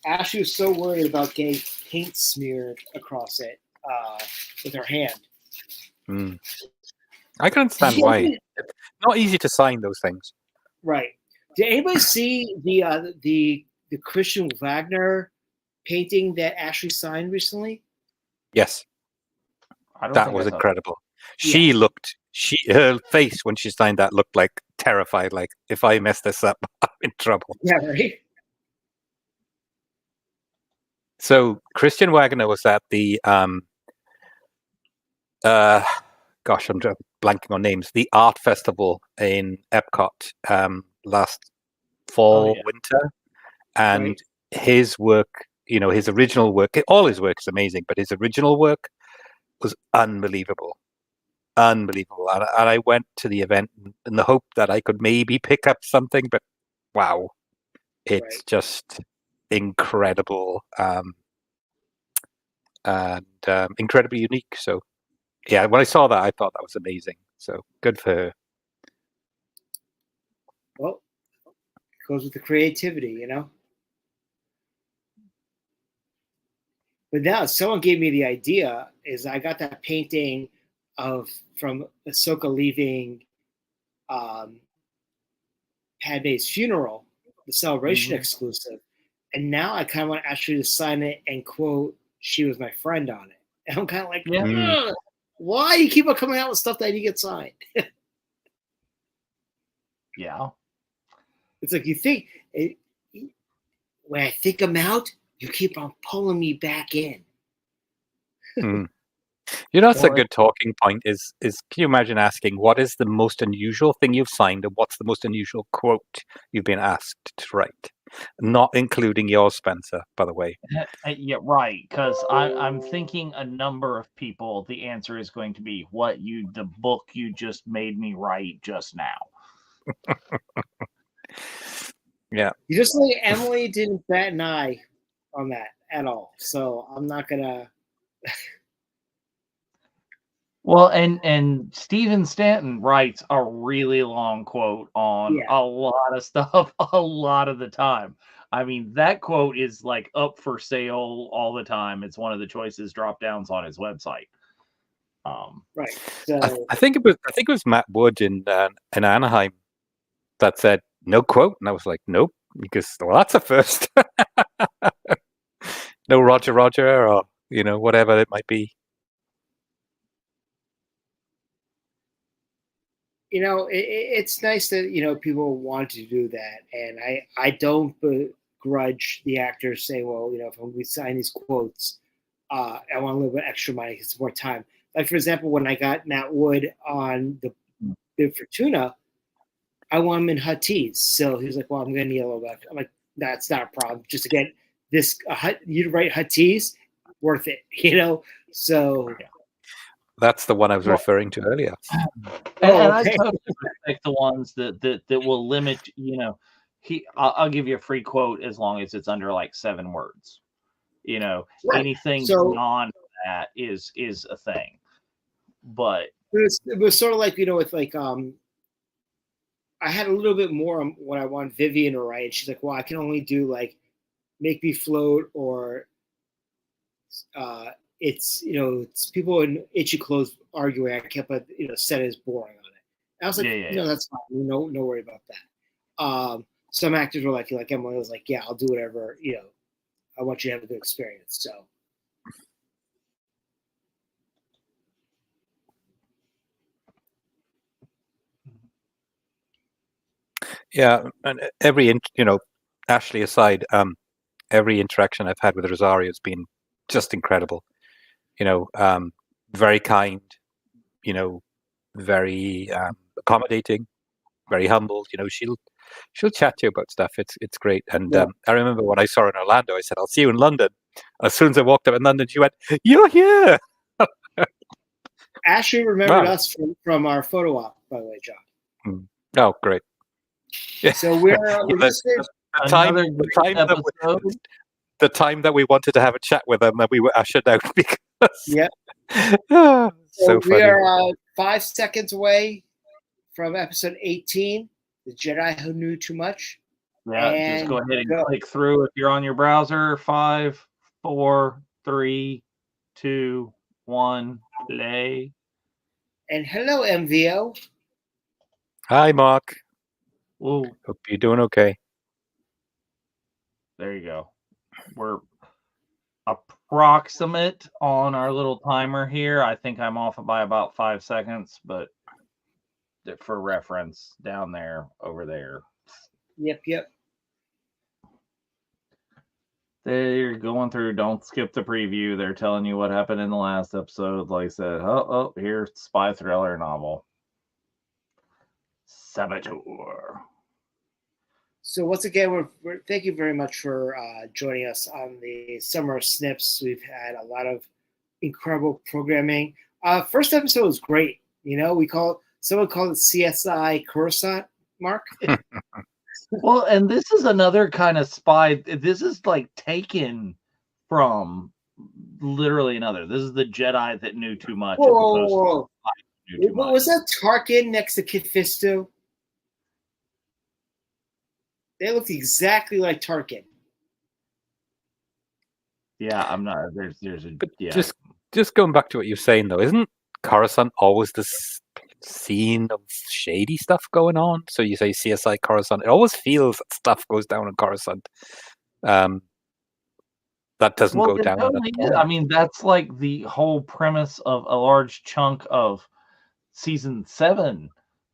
Ashley was so worried about getting paint smeared across it with her hand. I can understand why. It's not easy to sign those things. Right. Did anybody see the Christian Wagner painting that Ashley signed recently? Yes. That was incredible. Her face when she signed that looked like terrified, like if I mess this up, I'm in trouble. Yeah, right. So Christian Wagner was at the gosh, I'm blanking on names. The art festival in Epcot last winter, and his work, his original work, all his work is amazing, but his original work was unbelievable. And I went to the event in the hope that I could maybe pick up something, but wow, it's just incredible and incredibly unique. So yeah, when I saw that, I thought that was amazing. So good for her. Well, Goes with the creativity, you know. But now someone gave me the idea. Is I got that painting from Ahsoka leaving Padme's funeral, the Celebration exclusive, and now I kind of want actually to sign it and quote "She was my friend" on it. And I'm kind of like, why you keep on coming out with stuff that you get signed? Yeah. It's like you think when I think I'm out, you keep on pulling me back in. You know, that's a good talking point. Is can you imagine asking what is the most unusual thing you've signed, and what's the most unusual quote you've been asked to write? Not including yours, Spencer, by the way. Yeah, right. Because I'm thinking a number of people. The answer is going to be the book you just made me write just now. Yeah. You just like Emily didn't bat an eye on that at all. So I'm not gonna. Well, and Stephen Stanton writes a really long quote on a lot of stuff a lot of the time. I mean, that quote is like up for sale all the time. It's one of the choices drop downs on his website. Right. So I think it was Matt Wood in Anaheim that said no quote, and I was like, nope, because well, that's a first. No Roger, or whatever it might be. It's nice that people want to do that, and I don't begrudge the actors saying, well, if we sign these quotes, I want a little bit extra money because it's more time. Like for example, when I got Matt Wood on the bid for Tuna, I want him in Huttese, so he was like, well, I'm going to need a little bit. I'm like, that's not a problem. Just to get this, you write Huttese, worth it, So. Yeah. That's the one I was referring to earlier. And I totally respect the ones that will limit. I'll give you a free quote as long as it's under like 7 words. Anything beyond that is a thing. But it was sort of like with like I had a little bit more on what I want Vivian to write. She's like, well, I can only do like Make Me Float or it's people in itchy clothes arguing. I kept set as boring on it. And I was like, that's fine. No worry about that. Some actors were like Emily was like, yeah, I'll do whatever. I want you to have a good experience. So. Yeah, and Ashley aside, every interaction I've had with Rosario has been just incredible. Very kind, very accommodating, very humble. She'll chat to you about stuff. It's great. And I remember when I saw her in Orlando, I said, I'll see you in London. As soon as I walked up in London, she went, you're here. Ashley remembered us from our photo op, by the way, John. Oh, great. Yeah. So we're just the time that we wanted to have a chat with them, that we were ushered out because. Yeah. So we are 5 seconds away from episode 18, The Jedi Who Knew Too Much. Yeah, just go ahead and click through if you're on your browser. 5, 4, 3, 2, 1, play. And hello, MVO. Hi, Mark. Ooh. Hope you're doing okay. There you go. We're approximate on our little timer here. I think I'm off by about 5 seconds, but for reference, down there, over there. Yep. They're going through. Don't skip the preview. They're telling you what happened in the last episode. Like I said, here's spy thriller novel. Saboteur. So once again, we're thank you very much for joining us on the Summer of Snips. We've had a lot of incredible programming. First episode was great. Someone called it CSI Coruscant, Mark. Well, and this is another kind of spy. This is like taken from literally another. This is the Jedi that knew too much. Whoa. Was that Tarkin next to Kit Fisto? They looked exactly like Tarkin. Yeah, I'm not. There's a But yeah. just going back to what you're saying though, isn't Coruscant always this scene of shady stuff going on? So you say CSI Coruscant, it always feels that stuff goes down in Coruscant. That doesn't Well, go it down in totally is. the I mean, that's like the whole premise of a large chunk of season 7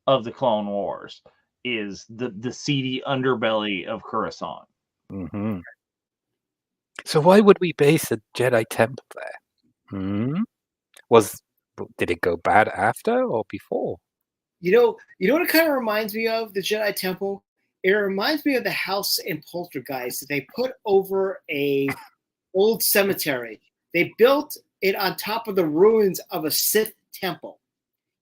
of the Clone Wars is the seedy underbelly of Coruscant. Mm-hmm. So why would we base a Jedi temple there? Did it go bad after or before? You know what it kind of reminds me of, the Jedi Temple? It reminds me of the house in Poltergeist that they put over a old cemetery. They built it on top of the ruins of a Sith temple.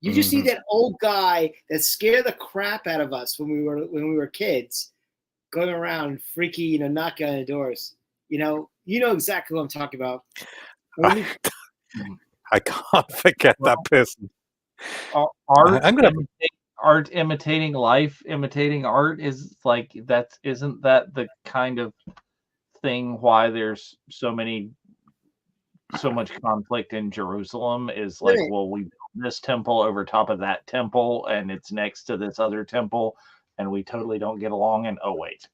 You just see that old guy that scared the crap out of us when we were kids, going around freaky, knocking on the doors. You know exactly what I'm talking about. I can't forget that person. Art imitating life, imitating art is like isn't that the kind of thing why there's so much conflict in Jerusalem is like, well, we built this temple over top of that temple and it's next to this other temple and we totally don't get along, and oh wait.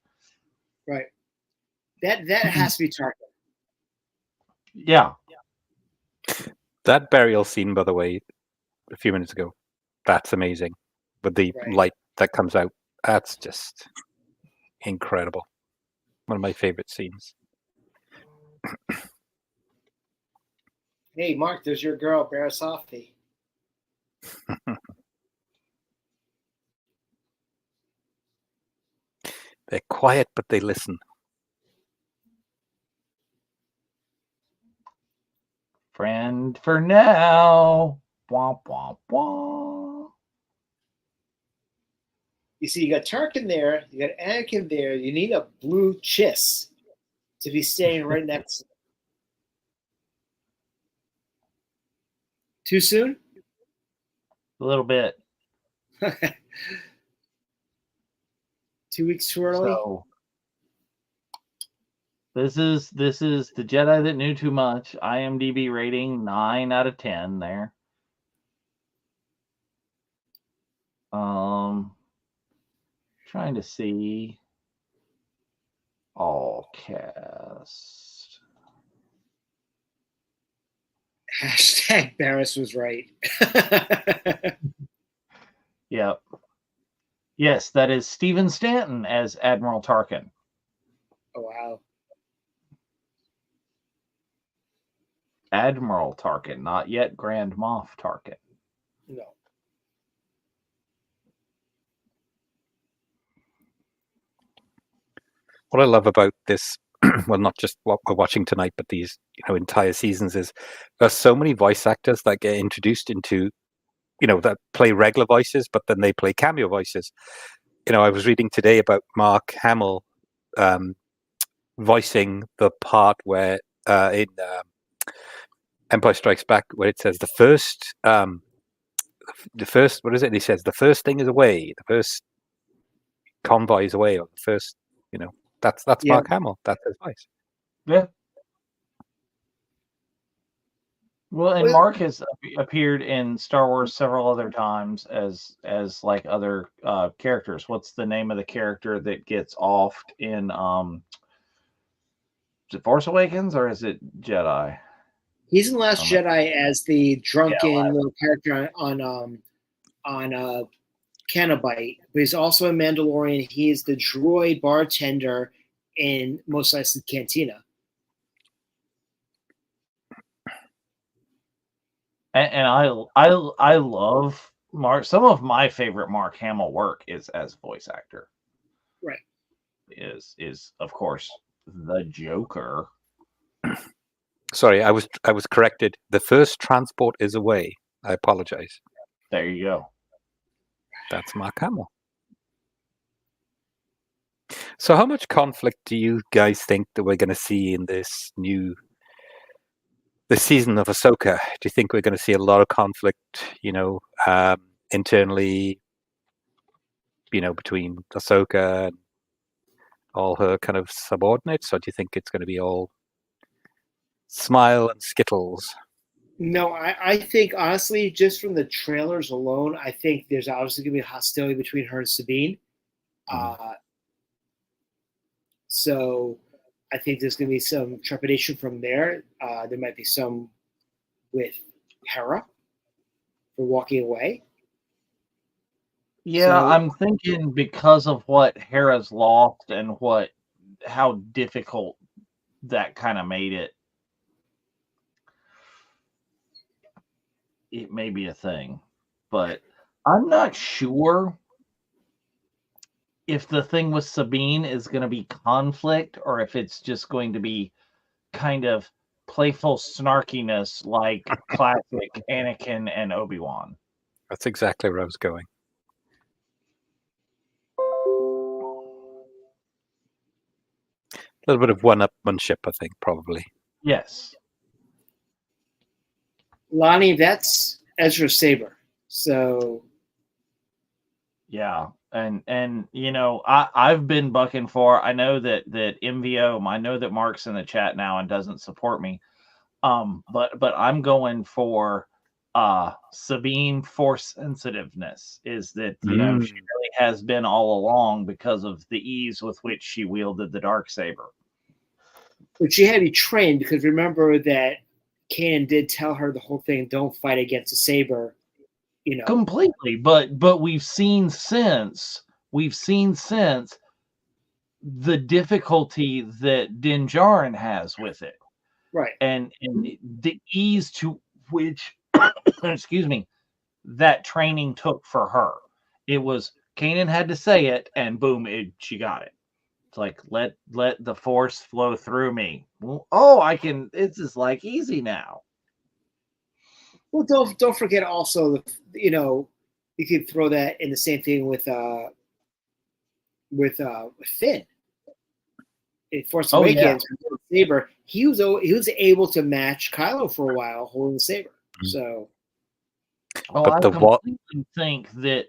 Right. That has to be Tarkin. Yeah. That burial scene, by the way, a few minutes ago, that's amazing. With the light that comes out, that's just incredible. One of my favorite scenes. Hey, Mark, there's your girl, Barasofty. They're quiet, but they listen. Friend for now. Womp, womp, womp. You see, you got Tarkin there, you got Anakin there. You need a blue chiss to be staying right next to them. Too soon? A little bit. 2 weeks too early? So, this is the Jedi that knew too much. IMDb rating 9 out of 10 there. Trying to see all cast. Hashtag Barris was right. Yep. Yes, that is Stephen Stanton as Admiral Tarkin. Oh, wow. Admiral Tarkin, not yet Grand Moff Tarkin. No. What I love about this, well, not just what we're watching tonight, but these entire seasons, is there's so many voice actors that get introduced into, that play regular voices, but then they play cameo voices. I was reading today about Mark Hamill voicing the part where in Empire Strikes Back, where it says the first, what is it? He says the first thing is away, the first convoy is away, or the first, that's Mark Hamill. That's his voice. Yeah. Well, and Mark has appeared in Star Wars several other times as like other characters. What's the name of the character that gets offed in is it Force Awakens or is it Jedi? He's in Last Jedi as the drunken little character on Canobite, but he's also a Mandalorian. He is the droid bartender in Mos Eisley Cantina. And I love Mark. Some of my favorite Mark Hamill work is as voice actor. Right. Is of course the Joker. Sorry, I was corrected. The first transport is away. I apologize. There you go. That's Mark Hamill. So how much conflict do you guys think that we're going to see in this season of Ahsoka? Do you think we're going to see a lot of conflict, internally, between Ahsoka all her kind of subordinates, or do you think it's going to be all smile and skittles? No, I think honestly, just from the trailers alone, I think there's obviously going to be hostility between her and Sabine. So I think there's going to be some trepidation from there. There might be some with Hera for walking away. Yeah, So- I'm thinking because of what Hera's lost and how difficult that kind of made it. It may be a thing, but I'm not sure if the thing with Sabine is going to be conflict or if it's just going to be kind of playful snarkiness like classic Anakin and Obi-Wan. That's exactly where I was going. A little bit of one-upmanship, I think, probably. Yes. Lonnie, that's Ezra Saber. So yeah, and you know, I've been bucking for. I know that MVO. I know that Mark's in the chat now and doesn't support me. But I'm going for Sabine force sensitiveness. Is that she really has been all along because of the ease with which she wielded the Darksaber. But she had to be trained because remember that Kanan did tell her the whole thing, don't fight against a saber, you know. Completely, but we've seen since the difficulty that Din Djarin has with it. Right. And the ease to which excuse me, that training took for her. It was Kanan had to say it and boom, she got it. It's like let the force flow through me. Well, I can. It's just like easy now. Well, don't forget also, you know, you could throw that in the same thing with Finn. In Force Awakens, with the saber, he was able to match Kylo for a while holding the saber. So, I completely think that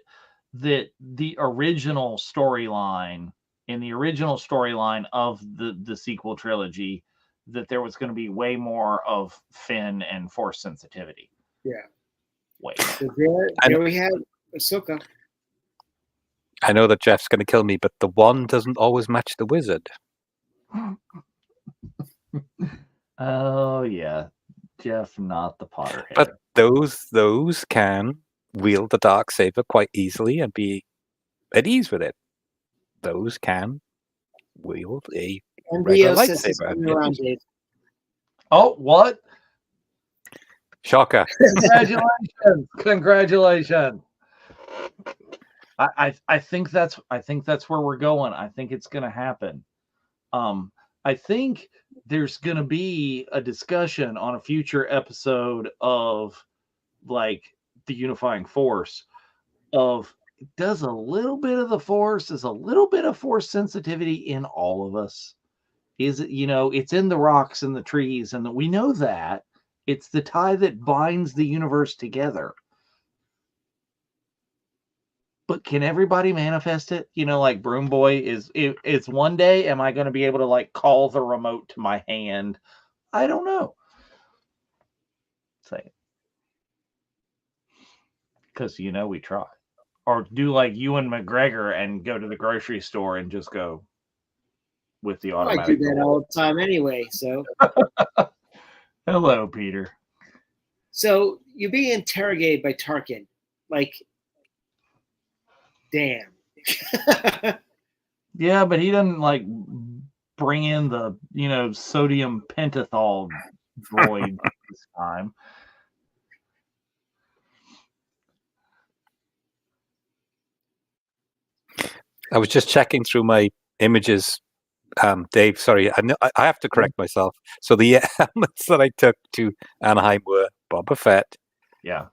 the original storyline. In the original storyline of the sequel trilogy, that there was going to be way more of Finn and force sensitivity. Yeah. Wait. So there we have Ahsoka. I know that Jeff's going to kill me, but the wand doesn't always match the wizard. Oh yeah, Jeff, not the Potterhead. But those can wield the Darksaber quite easily and be at ease with it. Those can wield a regular lightsaber. Oh, what? Shocker! Congratulations! I think that's where we're going. I think it's going to happen. I think there's going to be a discussion on a future episode of like the unifying force of does a little bit of the force, is a little bit of force sensitivity in all of us. Is it, you know, it's in the rocks and the trees, and we know that it's the tie that binds the universe together. But can everybody manifest it? You know, like Broom Boy it's one day, am I going to be able to like call the remote to my hand? I don't know. Say it. Because, you know, we try. Or do like Ewan McGregor and go to the grocery store and just go with the automatic. I do that all the time anyway. So, hello, Peter. So you're being interrogated by Tarkin, like, damn. Yeah, but he doesn't like bring in the sodium pentothal droid this time. I was just checking through my images, Dave. Sorry, I have to correct myself. So the helmets that I took to Anaheim were Boba Fett, yeah,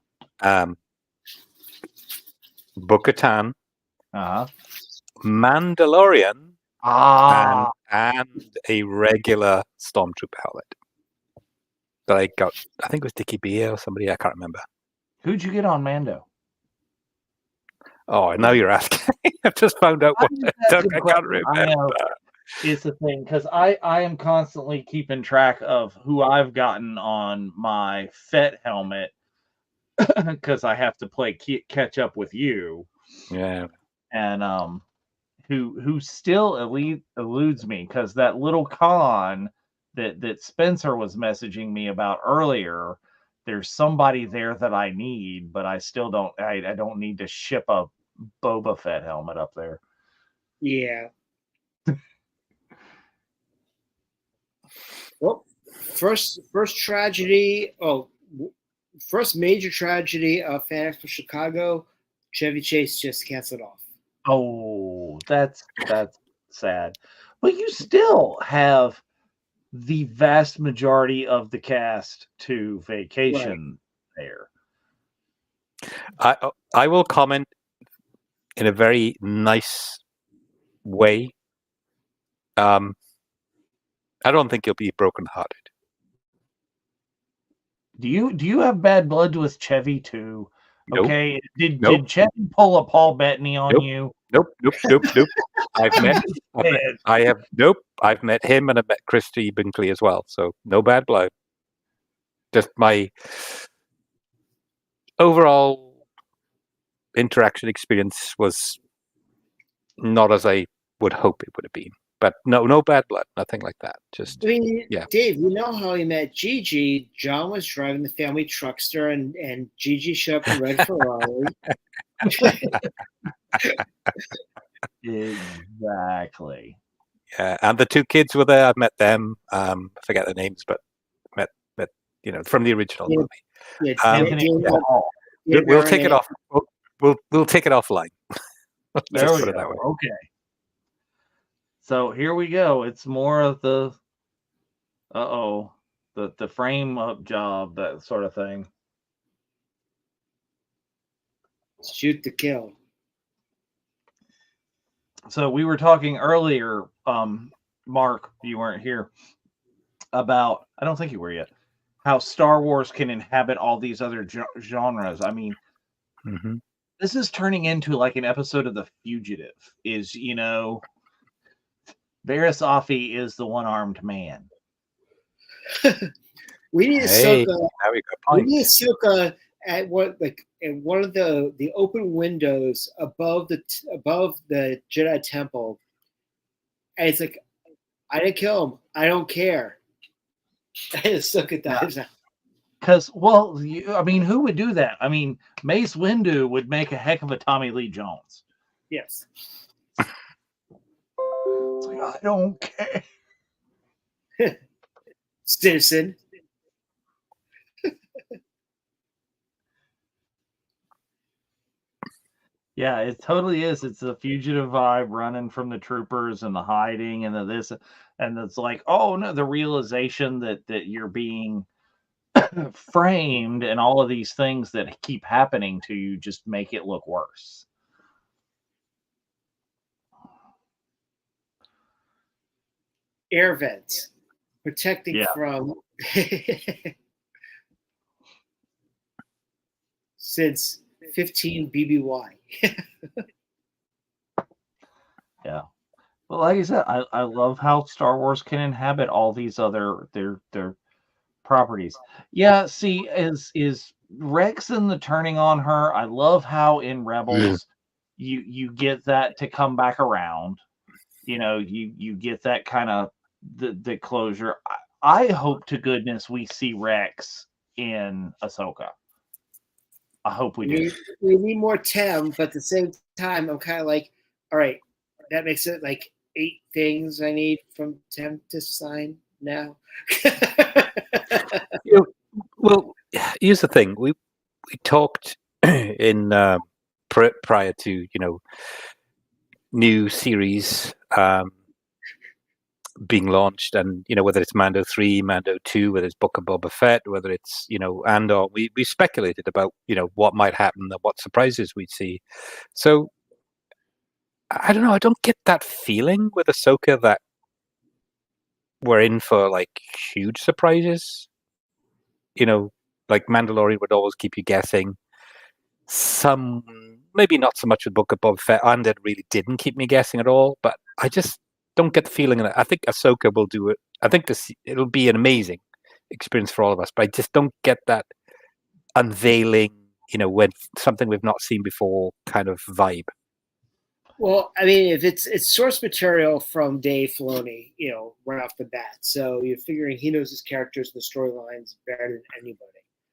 Bo-Katan, Mandalorian, and a regular Stormtrooper helmet that I got. I think it was Dickie Beer or somebody. I can't remember. Who'd you get on Mando? Oh, now you're asking. I've just found out what I took. I can't remember. is the thing, because I am constantly keeping track of who I've gotten on my Fett helmet because I have to play catch up with you, Yeah. and who still eludes me, because that little con that Spencer was messaging me about earlier, there's somebody there that I need, but I still don't. I don't need to ship a Boba Fett helmet up there. Yeah. Well, first tragedy. First major tragedy of Fan Expo Chicago. Chevy Chase just canceled off. Oh, that's sad. But you still have the vast majority of the cast to vacation there. I will comment in a very nice way. I don't think you'll be brokenhearted. Do you have bad blood with Chevy too? Nope. Okay, did Nope. Chevy pull a Paul Bettany on you? Nope. I've met him and I've met Christy Binkley as well. So no bad blood. Just my overall interaction experience was not as I would hope it would have been. But no bad blood, nothing like that. Just I mean, yeah. Dave, you know how he met Gigi? John was driving the family truckster, and Gigi showed up in red Ferrari. Exactly. Yeah, and the two kids were there. I've met them. I forget their names, but met from the original movie. Yeah, we'll take it off. We'll take it offline. There we go. Okay. So here we go. It's more of the the frame up job, that sort of thing. Shoot to kill. So we were talking earlier, Mark, you weren't here, about, I don't think you were yet, how Star Wars can inhabit all these other genres. I mean, this is turning into like an episode of The Fugitive. Is, Varys Offee is the one-armed man. We need Ahsoka. We need Ahsoka at one of the open windows above the Jedi Temple, and it's like, I didn't kill him. I don't care. And Ahsoka dives out. Because, who would do that? I mean, Mace Windu would make a heck of a Tommy Lee Jones. Yes. It's like, I don't care. Citizen. Yeah, it totally is. It's a fugitive vibe, running from the troopers and the hiding and this, and it's like, oh no, the realization that you're being framed, and all of these things that keep happening to you just make it look worse. Air vents protecting from since 15 BBY. Yeah. Well, like I said, I love how Star Wars can inhabit all these other their properties. Yeah, see, is Rex and the turning on her. I love how in Rebels you get that to come back around. You get that kind of the closure. I hope to goodness we see Rex in Ahsoka. I hope we do. We need more Tem, but at the same time, I'm kind of like, all right, that makes it like 8 things I need from Tem to sign now. Well, here's the thing: we talked in prior to new series being launched, and whether it's Mando 3, Mando 2, whether it's Book of Boba Fett, whether it's Andor, we speculated about what might happen and what surprises we'd see. So I don't know, I don't get that feeling with Ahsoka that we're in for like huge surprises. Like Mandalorian would always keep you guessing. Some, maybe not so much with Book of Boba Fett, and it really didn't keep me guessing at all, but I just don't get the feeling that I think Ahsoka will do it. I think it'll be an amazing experience for all of us, but I just don't get that unveiling, when something we've not seen before kind of vibe. Well, I mean, if it's source material from Dave Filoni, right off the bat, so you're figuring he knows his characters and the storylines better than anybody.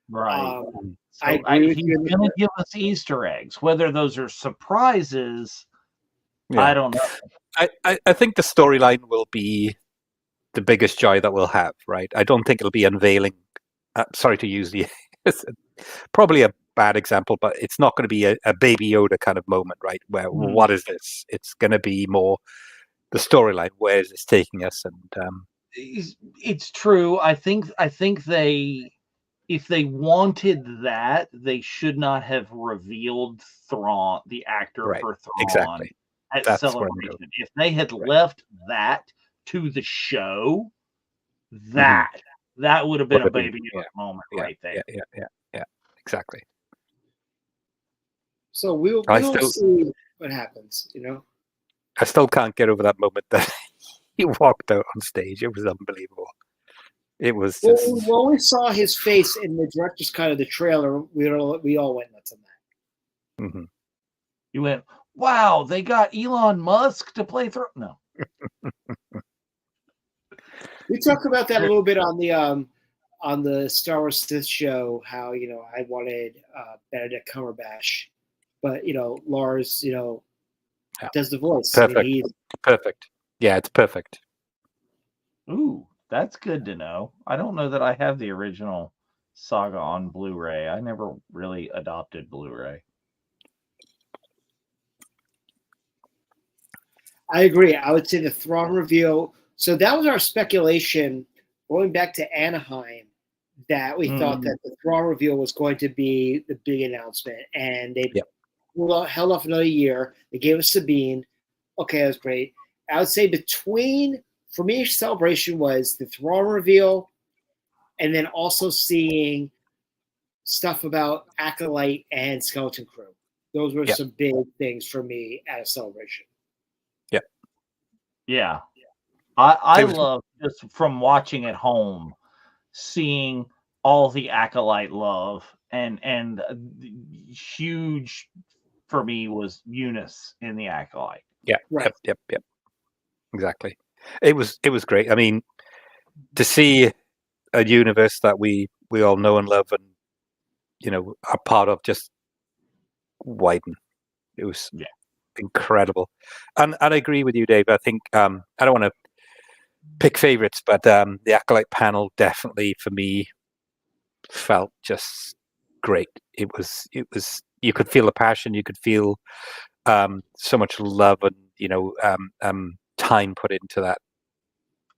Right. I agree with he's you. going to give us Easter eggs. Whether those are surprises, Yeah. I don't know. I think the storyline will be the biggest joy that we'll have, right? I don't think it'll be unveiling. Sorry to use probably a bad example, but it's not going to be a Baby Yoda kind of moment, right? Where what is this? It's going to be more the storyline. Where is this taking us? And it's true. I think they, if they wanted that, they should not have revealed Thrawn, the actor Right. for Thrawn, Exactly. at That's Celebration. If they had left that to the show, that would have been a Baby Yoda moment right there. Yeah. Exactly. So we'll see what happens. I still can't get over that moment that he walked out on stage. It was unbelievable. It was just. Well, when we saw his face in the director's cut of the trailer, we all went nuts on that. Mm-hmm. You went, wow! They got Elon Musk to play through. No. We talked about that a little bit on the Star Wars Sith show. How I wanted Benedict Cumberbatch, but Lars does the voice. Perfect. Perfect. Yeah, it's perfect. Ooh, that's good to know. I don't know that I have the original saga on Blu-ray. I never really adopted Blu-ray. I agree. I would say the Thrawn reveal. So that was our speculation going back to Anaheim, that we thought that the Thrawn reveal was going to be the big announcement, and they held off another year. They gave us Sabine. Okay, that was great. I would say for me, Celebration was the Thrawn reveal, and then also seeing stuff about Acolyte and Skeleton Crew. Those were some big things for me at a Celebration. Yeah. I love, just from watching at home, seeing all the Acolyte love, and huge for me was Eunice in the Acolyte. Yeah. Right. Yep. Exactly. It was great. I mean, to see a universe that we all know and love and are part of just widen. It was incredible. And I agree with you, Dave. I think I don't want to pick favorites, but the Acolyte panel definitely for me felt just great. It was you could feel the passion, you could feel so much love and time put into that.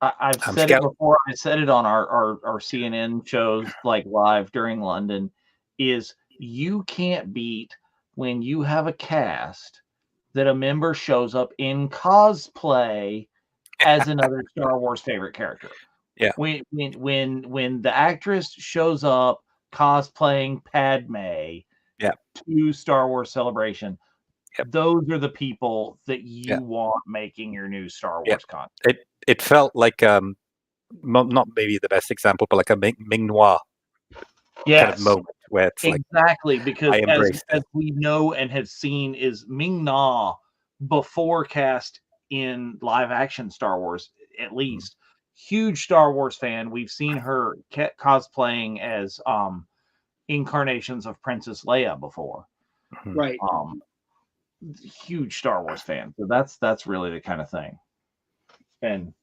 I've said it before. I said it on our CNN shows, like live during London, is you can't beat when you have a cast that a member shows up in cosplay as another Star Wars favorite character. Yeah. When the actress shows up cosplaying Padme to Star Wars Celebration, those are the people that you want making your new Star Wars content. It felt like not maybe the best example, but like a Ming Noir kind of moment where it's exactly, because as it. we know and have seen, is Ming Na, before cast in live action Star Wars, at least huge Star Wars fan. We've seen her cosplaying as incarnations of Princess Leia before, right? Huge Star Wars fan. So that's really the kind of thing. And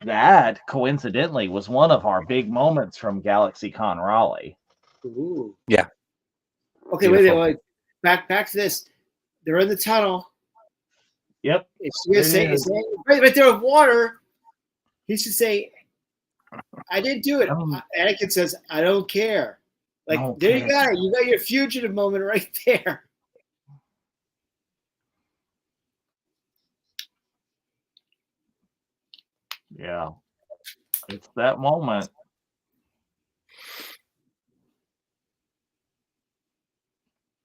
that coincidentally was one of our big moments from GalaxyCon Raleigh. Ooh. Yeah. Okay, wait. Back to this. They're in the tunnel. Yep. It's right there with water. He should say, "I didn't do it." Anakin says, "I don't care." There you got it. You got your fugitive moment right there. Yeah. It's that moment.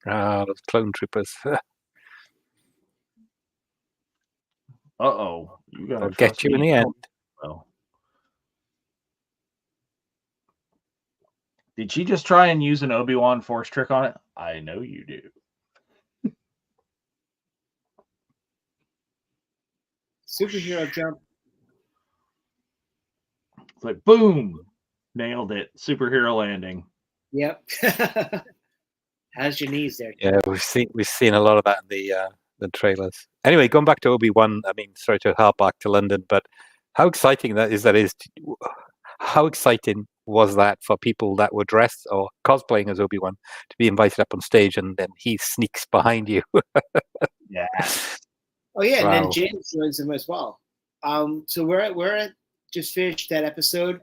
Those clone troopers. Uh-oh. You gotta I'll trust get you in me. the end. Well, did she just try and use an Obi-Wan force trick on it? I know you do. Superhero jump. It's like, boom! Nailed it. Superhero landing. Yep. How's your knees there? Yeah, we've seen a lot of that in the trailers. Anyway, going back to Obi-Wan, I mean, sorry to harp back to London, but how exciting how exciting was that for people that were dressed or cosplaying as Obi-Wan to be invited up on stage and then he sneaks behind you? Yeah. Oh yeah, and Wow. then James joins him as well. So we're at just finished that episode.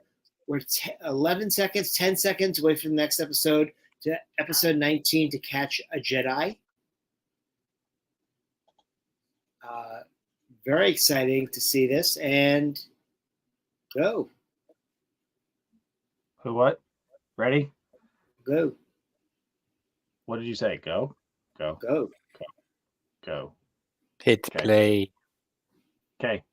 We're 11 seconds, 10 seconds away from the next episode to episode 19 to catch a Jedi. Very exciting to see this and go. Who what? Ready? Go. What did you say? Go? Go. Go. Go. Hit Okay. play. Okay.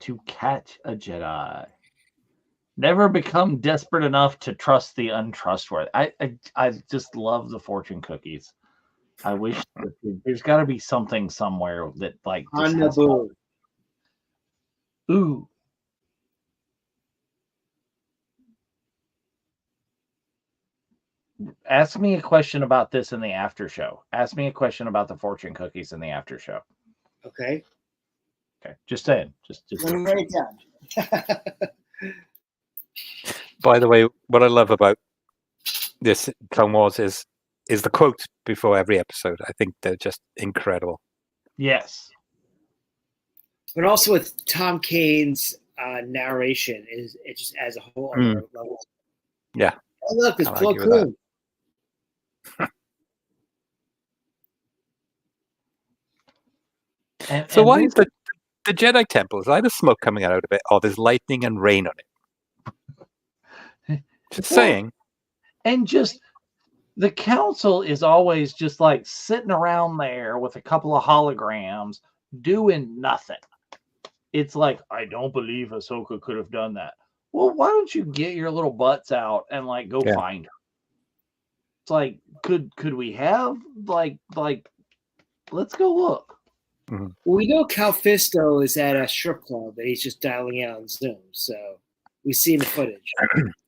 To catch a Jedi. Never become desperate enough to trust the untrustworthy. I just love the fortune cookies. I wish that there's got to be something somewhere that like just On has Naboo. ooh. Ask me a question about this in the after show. Ask me a question about the fortune cookies in the after show. Okay. Okay, just saying. Just Let me write it down. By the way, what I love about this Clone Wars is the quotes before every episode. I think they're just incredible. yes. But also with Tom Kane's narration, it just adds a whole other level. Yeah. Oh, look, it's I'll Plo argue with that. And, So and why this- is the Jedi Temple? Is either smoke coming out of it or there's lightning and rain on it? Just Well, saying. and just the council is always just like sitting around there with a couple of holograms doing nothing. It's like, I don't believe Ahsoka could have done that. Well, why don't you get your little butts out and like go Yeah. find her? It's like, could we have like let's go look. Well, we know Cal Fisto is at a strip club and he's just dialing out on Zoom, so we see in the footage.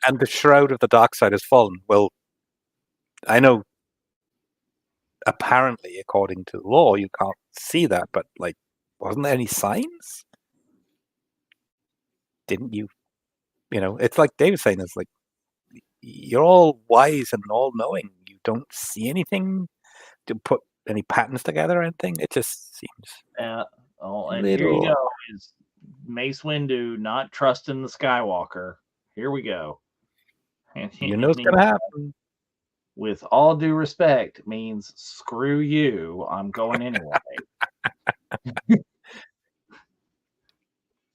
And the shroud of the dark side has fallen. Well, I know apparently, according to law, you can't see that, but like, wasn't there any signs? Didn't you? You know, it's like David saying, it's like you're all wise and all knowing. You don't see anything to put any patterns together or anything. It just seems And here you go. Is Mace Windu not trusting the Skywalker? Here we go. And you know it's gonna happen. With all due respect, means screw you. I'm going anyway.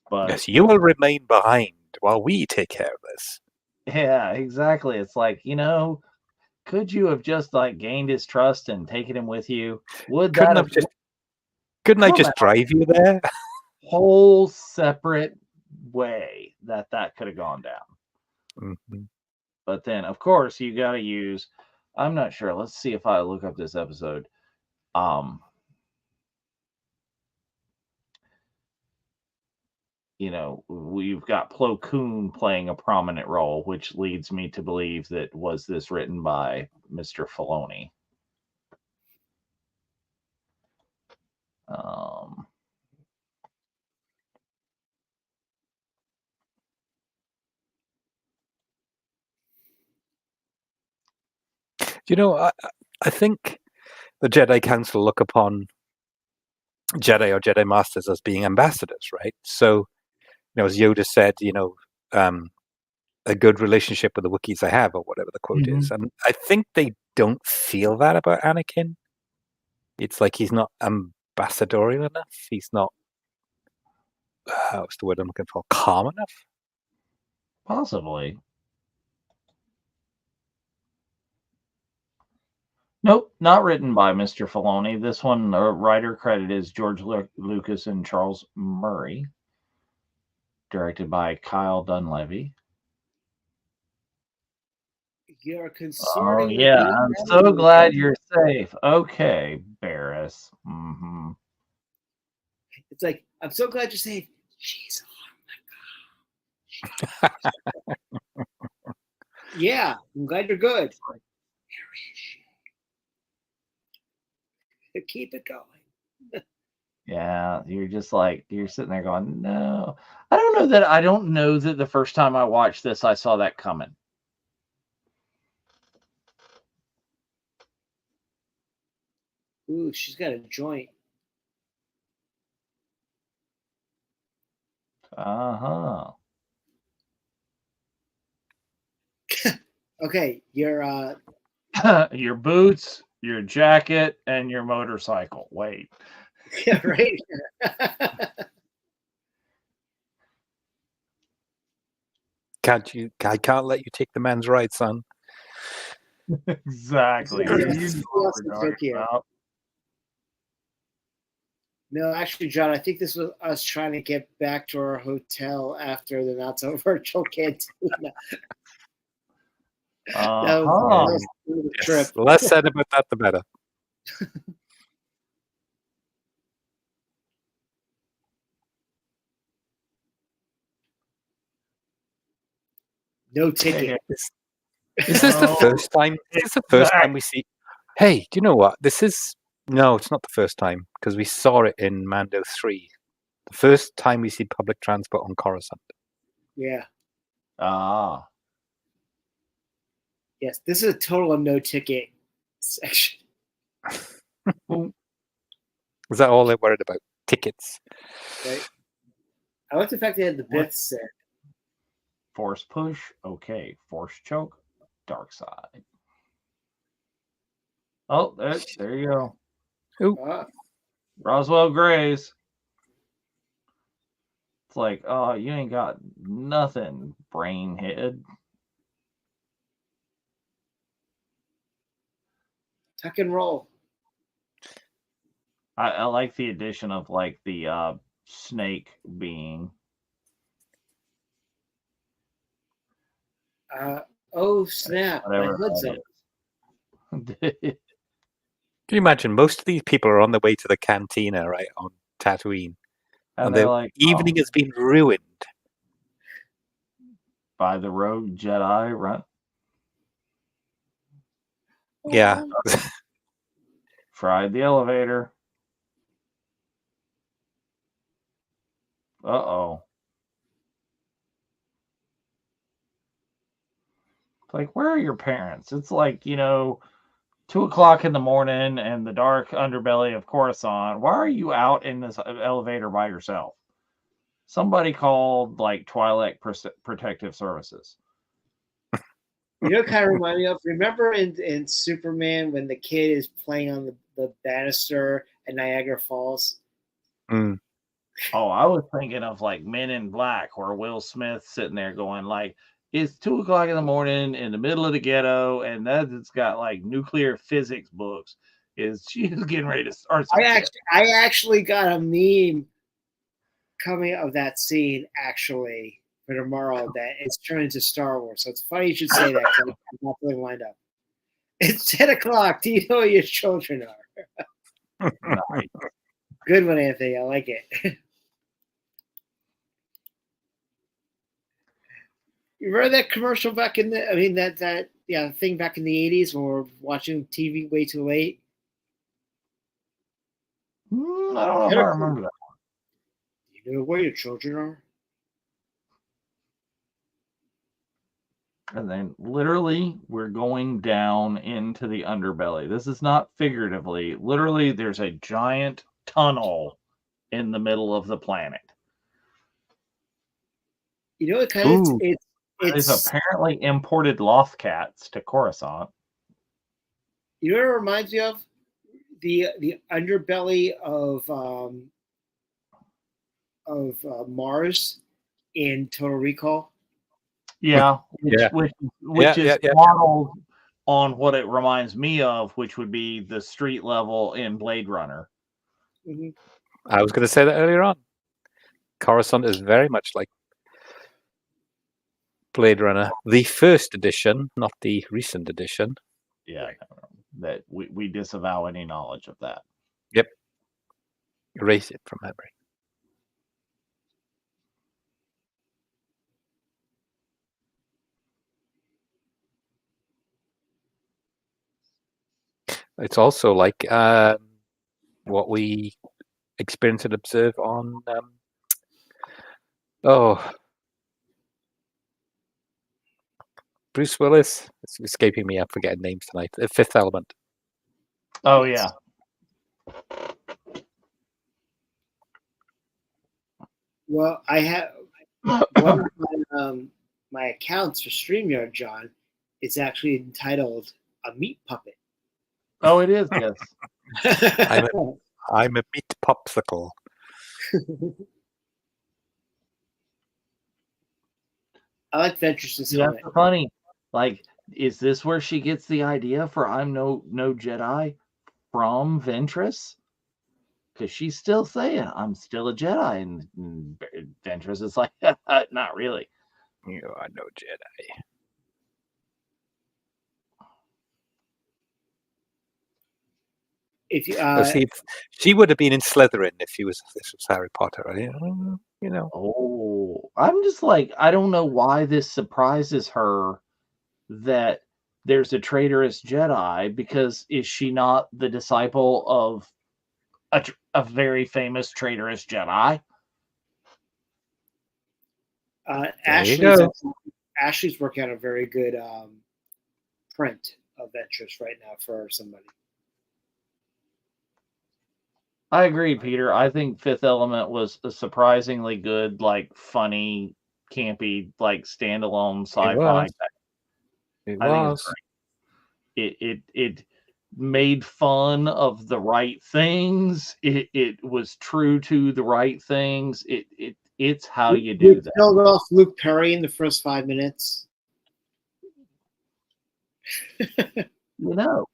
But Yes, you will remain behind while we take care of this. yeah, exactly. It's like, could you have just like gained his trust and taken him with you? Couldn't I just drive you there? Whole separate way that could have gone down. Mm-hmm. But then, of course, you got to use. I'm not sure. Let's see if I look up this episode. We've got Plo Koon playing a prominent role, which leads me to believe that was this written by Mr. Filoni. I think the Jedi Council look upon Jedi or Jedi Masters as being ambassadors, right? So, as Yoda said, a good relationship with the Wookiees I have, or whatever the quote is. And I think they don't feel that about Anakin. It's like he's not ambassadorial enough. He's not, what's the word I'm looking for? Calm enough? Possibly. Nope, not written by Mr. Filoni. This one, the writer credit is George Lucas and Charles Murray. Directed by Kyle Dunleavy. You're Oh, consorting yeah, with I'm so glad you're safe. Okay, Barris. Mm-hmm. It's like, I'm so glad you're safe. She's yeah, I'm glad you're good. Where is she? Keep it going. Yeah, you're just like, you're sitting there going, no. I don't know that the first time I watched this, I saw that coming. Ooh, she's got a joint. Uh-huh. Okay, you're Your boots, your jacket, and your motorcycle. Wait. yeah, right. I can't let you take the man's right, son. Exactly. No, actually, John, I think this was us trying to get back to our hotel after the Not So Virtual Cantina. That was the trip. The less said about that, the better. No ticket. Is this the first time? Is this the first time we see? Hey, do you know what? No, it's not the first time because we saw it in Mando 3. The first time we see public transport on Coruscant. Yeah. Ah. Yes, this is a total no ticket section. Is that all they're worried about? Tickets. Right. I like the fact they had the bits set. Force push, okay. Force choke, dark side. Oh, there you go. Ooh. Roswell Grays. It's like, oh, you ain't got nothing, brainhead. Tuck and roll. I like the addition of like the snake being. Oh snap! My hood's up. Can you imagine? Most of these people are on their way to the cantina, right, on Tatooine, and they're the like, evening has been ruined by the rogue Jedi, right? Yeah. Fried the elevator. Uh-oh. It's like, where are your parents? It's like, 2:00 in the morning and the dark underbelly of Coruscant. Why are you out in this elevator by yourself? Somebody called like Twi'lek Protective Services. Kind of remind me of, remember in Superman when the kid is playing on the banister at Niagara Falls? Mm. Oh, I was thinking of like Men in Black, where Will Smith sitting there going like, it's 2:00 in the morning in the middle of the ghetto, and it's got like nuclear physics books. She's getting ready to start some shit. I actually got a meme coming of that scene actually for tomorrow that it's turned into Star Wars. So it's funny you should say that because I'm not really lined up. It's 10:00. Do you know what your children are? Nice. Good one, Anthony. I like it. You remember that commercial back in that thing back in the 80s when we're watching TV way too late? I don't know if I remember that one. You know where your children are? And then literally we're going down into the underbelly. This is not figuratively. Literally, there's a giant tunnel in the middle of the planet. You know what kind of it's apparently imported loth cats to Coruscant. You know what it reminds me of? The underbelly of Mars in Total Recall. Yeah, which is modeled on what it reminds me of, which would be the street level in Blade Runner. Mm-hmm. I was going to say that earlier on. Coruscant is very much like Blade Runner, the first edition, not the recent edition. Yeah, that we disavow any knowledge of that. Yep. Erase it from memory. It's also like what we experience and observe on Bruce Willis. It's escaping me. I'm forgetting names tonight. The Fifth Element. Oh yeah. Well, I have one of my accounts for StreamYard, John. It's actually entitled "A Meat Puppet." Oh, it is. Yes. I'm a meat popsicle. I like Ventress's Yeah, helmet. funny. Like, is this where she gets the idea for "I'm no Jedi" from Ventress? Because she's still saying I'm still a Jedi, and Ventress is like, not really. You are no Jedi. If you, See, she would have been in Slytherin if this was Harry Potter, right? You know. Oh, I'm just like, I don't know why this surprises her that there's a traitorous Jedi, because is she not the disciple of a very famous traitorous Jedi? Ashley's working on a very good print of Ventress right now for somebody. I agree, Peter. I think Fifth Element was a surprisingly good, like funny, campy, like standalone sci-fi. It I think was. it made fun of the right things. It was true to the right things. It's how you do that. Killed off Luke Perry in the first 5 minutes. You know.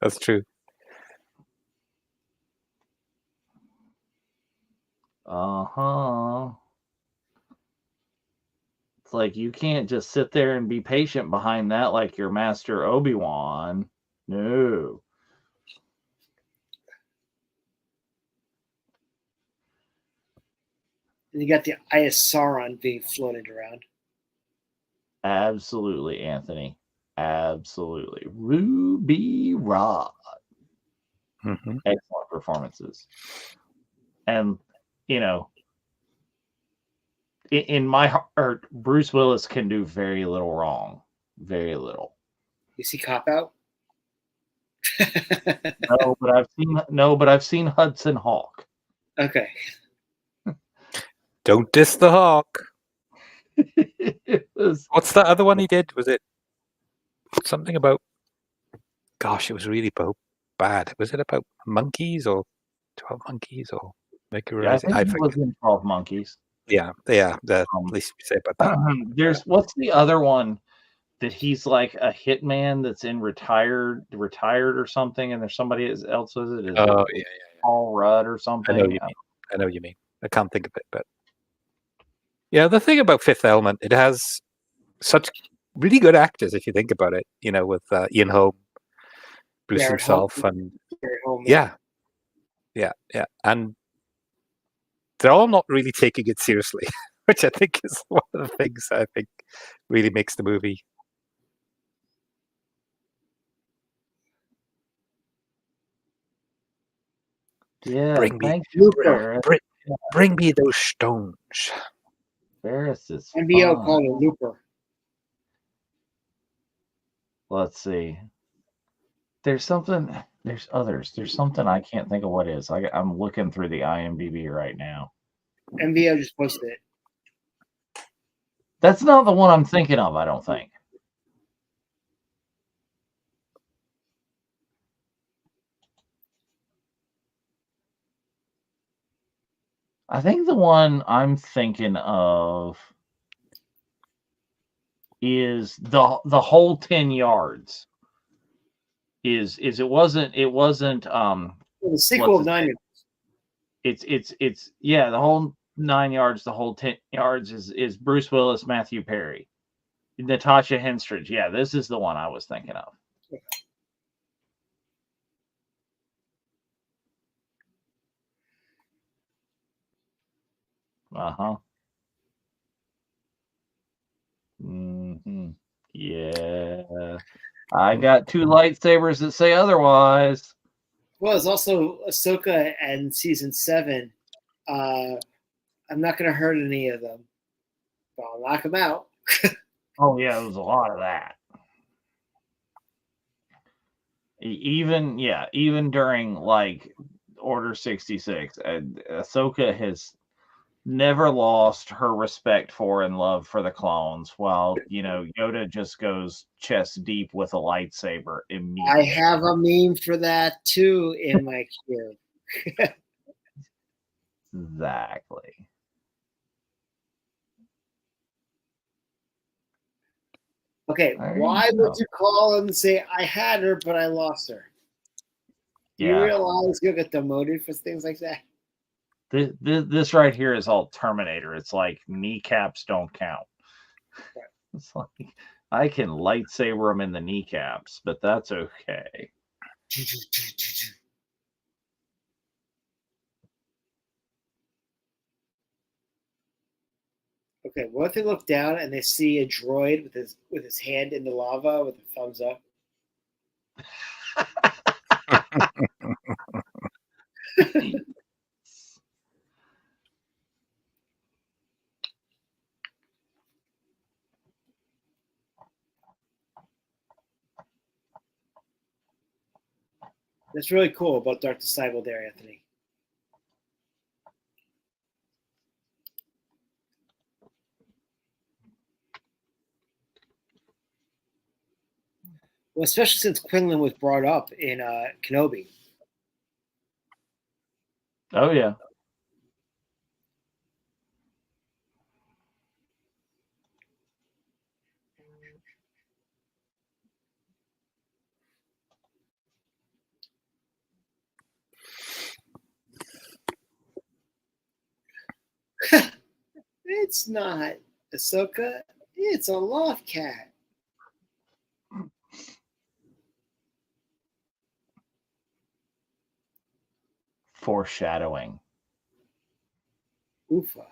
That's true. Uh-huh. It's like you can't just sit there and be patient behind that like your master Obi-Wan. No. And you got the Eye of Sauron being floated around. Absolutely, Anthony. Absolutely. Ruby Rod. Mm-hmm. Excellent performances. And, you know, in my heart, Bruce Willis can do very little wrong. Very little. You see Cop Out? No, but I've seen Hudson Hawk. Okay. Don't diss the Hawk. was, What's that other one he did? Was it something about? Gosh, it was really bad. Was it about monkeys or 12 Monkeys or Make a Rising? I think it was in 12 Monkeys. Yeah. At least we say about that. There's what's the other one that he's like a hitman that's in retired or something, and there's somebody else with it. Oh, yeah. Paul Rudd or something. I know what you mean. I can't think of it, but yeah, the thing about Fifth Element, it has such really good actors if you think about it. You know, with Ian Holm, Bruce himself, and yeah, and they're all not really taking it seriously, which I think is one of the things I think really makes the movie. Yeah, bring me those stones. Ferris is NBO called a Looper. Let's see. There's others. There's something I can't think of what is. I'm looking through the IMDb right now. NBO just posted it. That's not the one I'm thinking of, I don't think. I think the one I'm thinking of is the whole 10 yards. Is it wasn't The sequel of what's 9 it's yeah, the whole 9 yards, the whole 10 yards is Bruce Willis, Matthew Perry, Natasha Henstridge. Yeah, this is the one I was thinking of. Uh-huh. Mm-hmm. Yeah. I got 2 lightsabers that say otherwise. Well, it's also Ahsoka and season 7. I'm not going to hurt any of them, but I'll knock them out. Oh yeah, there was a lot of that. Even during like Order 66, Ahsoka has never lost her respect for and love for the clones, while Yoda just goes chest deep with a lightsaber I immediately. have a meme for that too in my queue. Exactly. Okay, why would you call and say I had her but I lost her? Do you realize you'll get demoted for things like that? This right here is all Terminator. It's like kneecaps don't count. Right. It's like I can lightsaber them in the kneecaps, but that's okay. Okay, what if they look down and they see a droid with his hand in the lava with a thumbs up? That's really cool about Dark Disciple there, Anthony. Well, especially since Quinlan was brought up in Kenobi. Oh yeah. It's not Ahsoka. It's a loft cat. Foreshadowing. Oofa.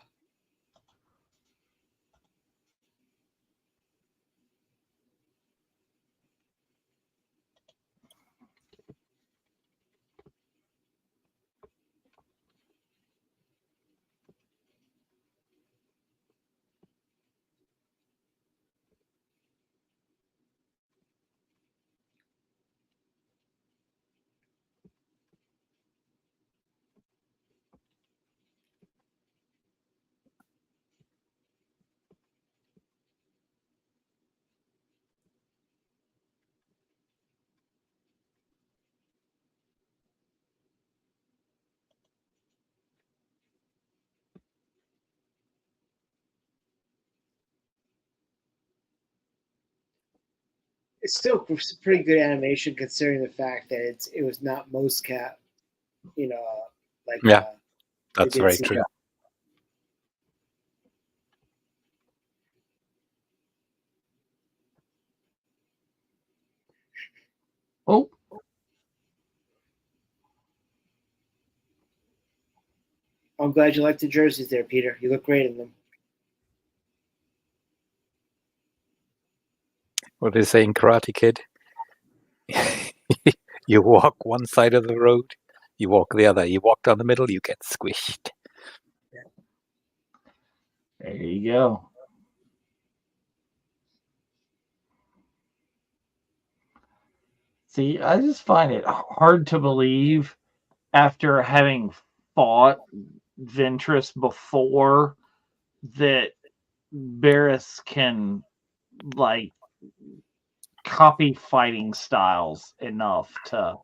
It's still pretty good animation considering the fact that it was not mocap, like yeah, that's very true. Oh. I'm glad you like the jerseys there, Peter. You look great in them. What do they say in Karate Kid? You walk one side of the road, you walk the other. You walk down the middle, you get squished. There you go. See, I just find it hard to believe after having fought Ventress before that Barris can like copy fighting styles enough to,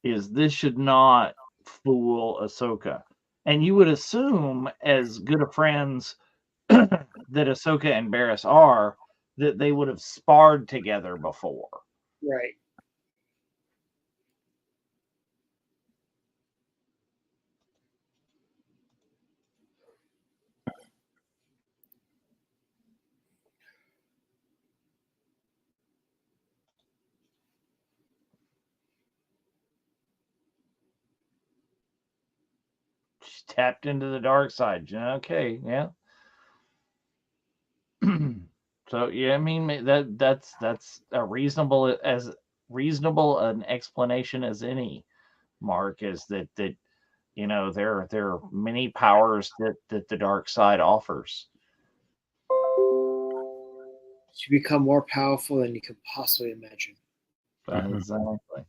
is this should not fool Ahsoka. And you would assume, as good of friends that Ahsoka and Barriss are, that they would have sparred together before. Right. She tapped into the dark side. Okay, yeah. So yeah, I mean that's a reasonable an explanation as any. Mark, is that there are many powers that the dark side offers. You become more powerful than you could possibly imagine. Exactly.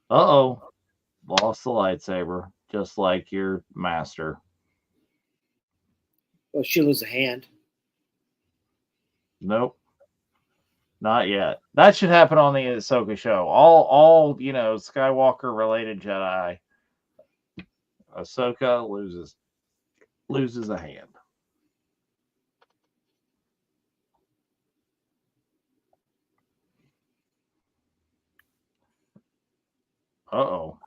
Uh-oh. Lost the lightsaber, just like your master. Well, she loses a hand. Nope. Not yet. That should happen on the Ahsoka show. All Skywalker related Jedi. Ahsoka loses a hand. Uh-oh.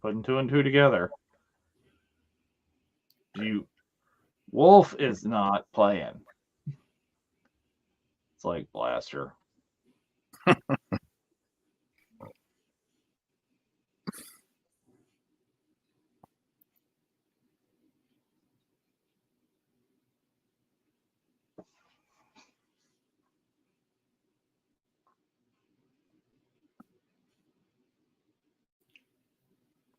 Putting two and two together. Wolf is not playing. It's like Blaster.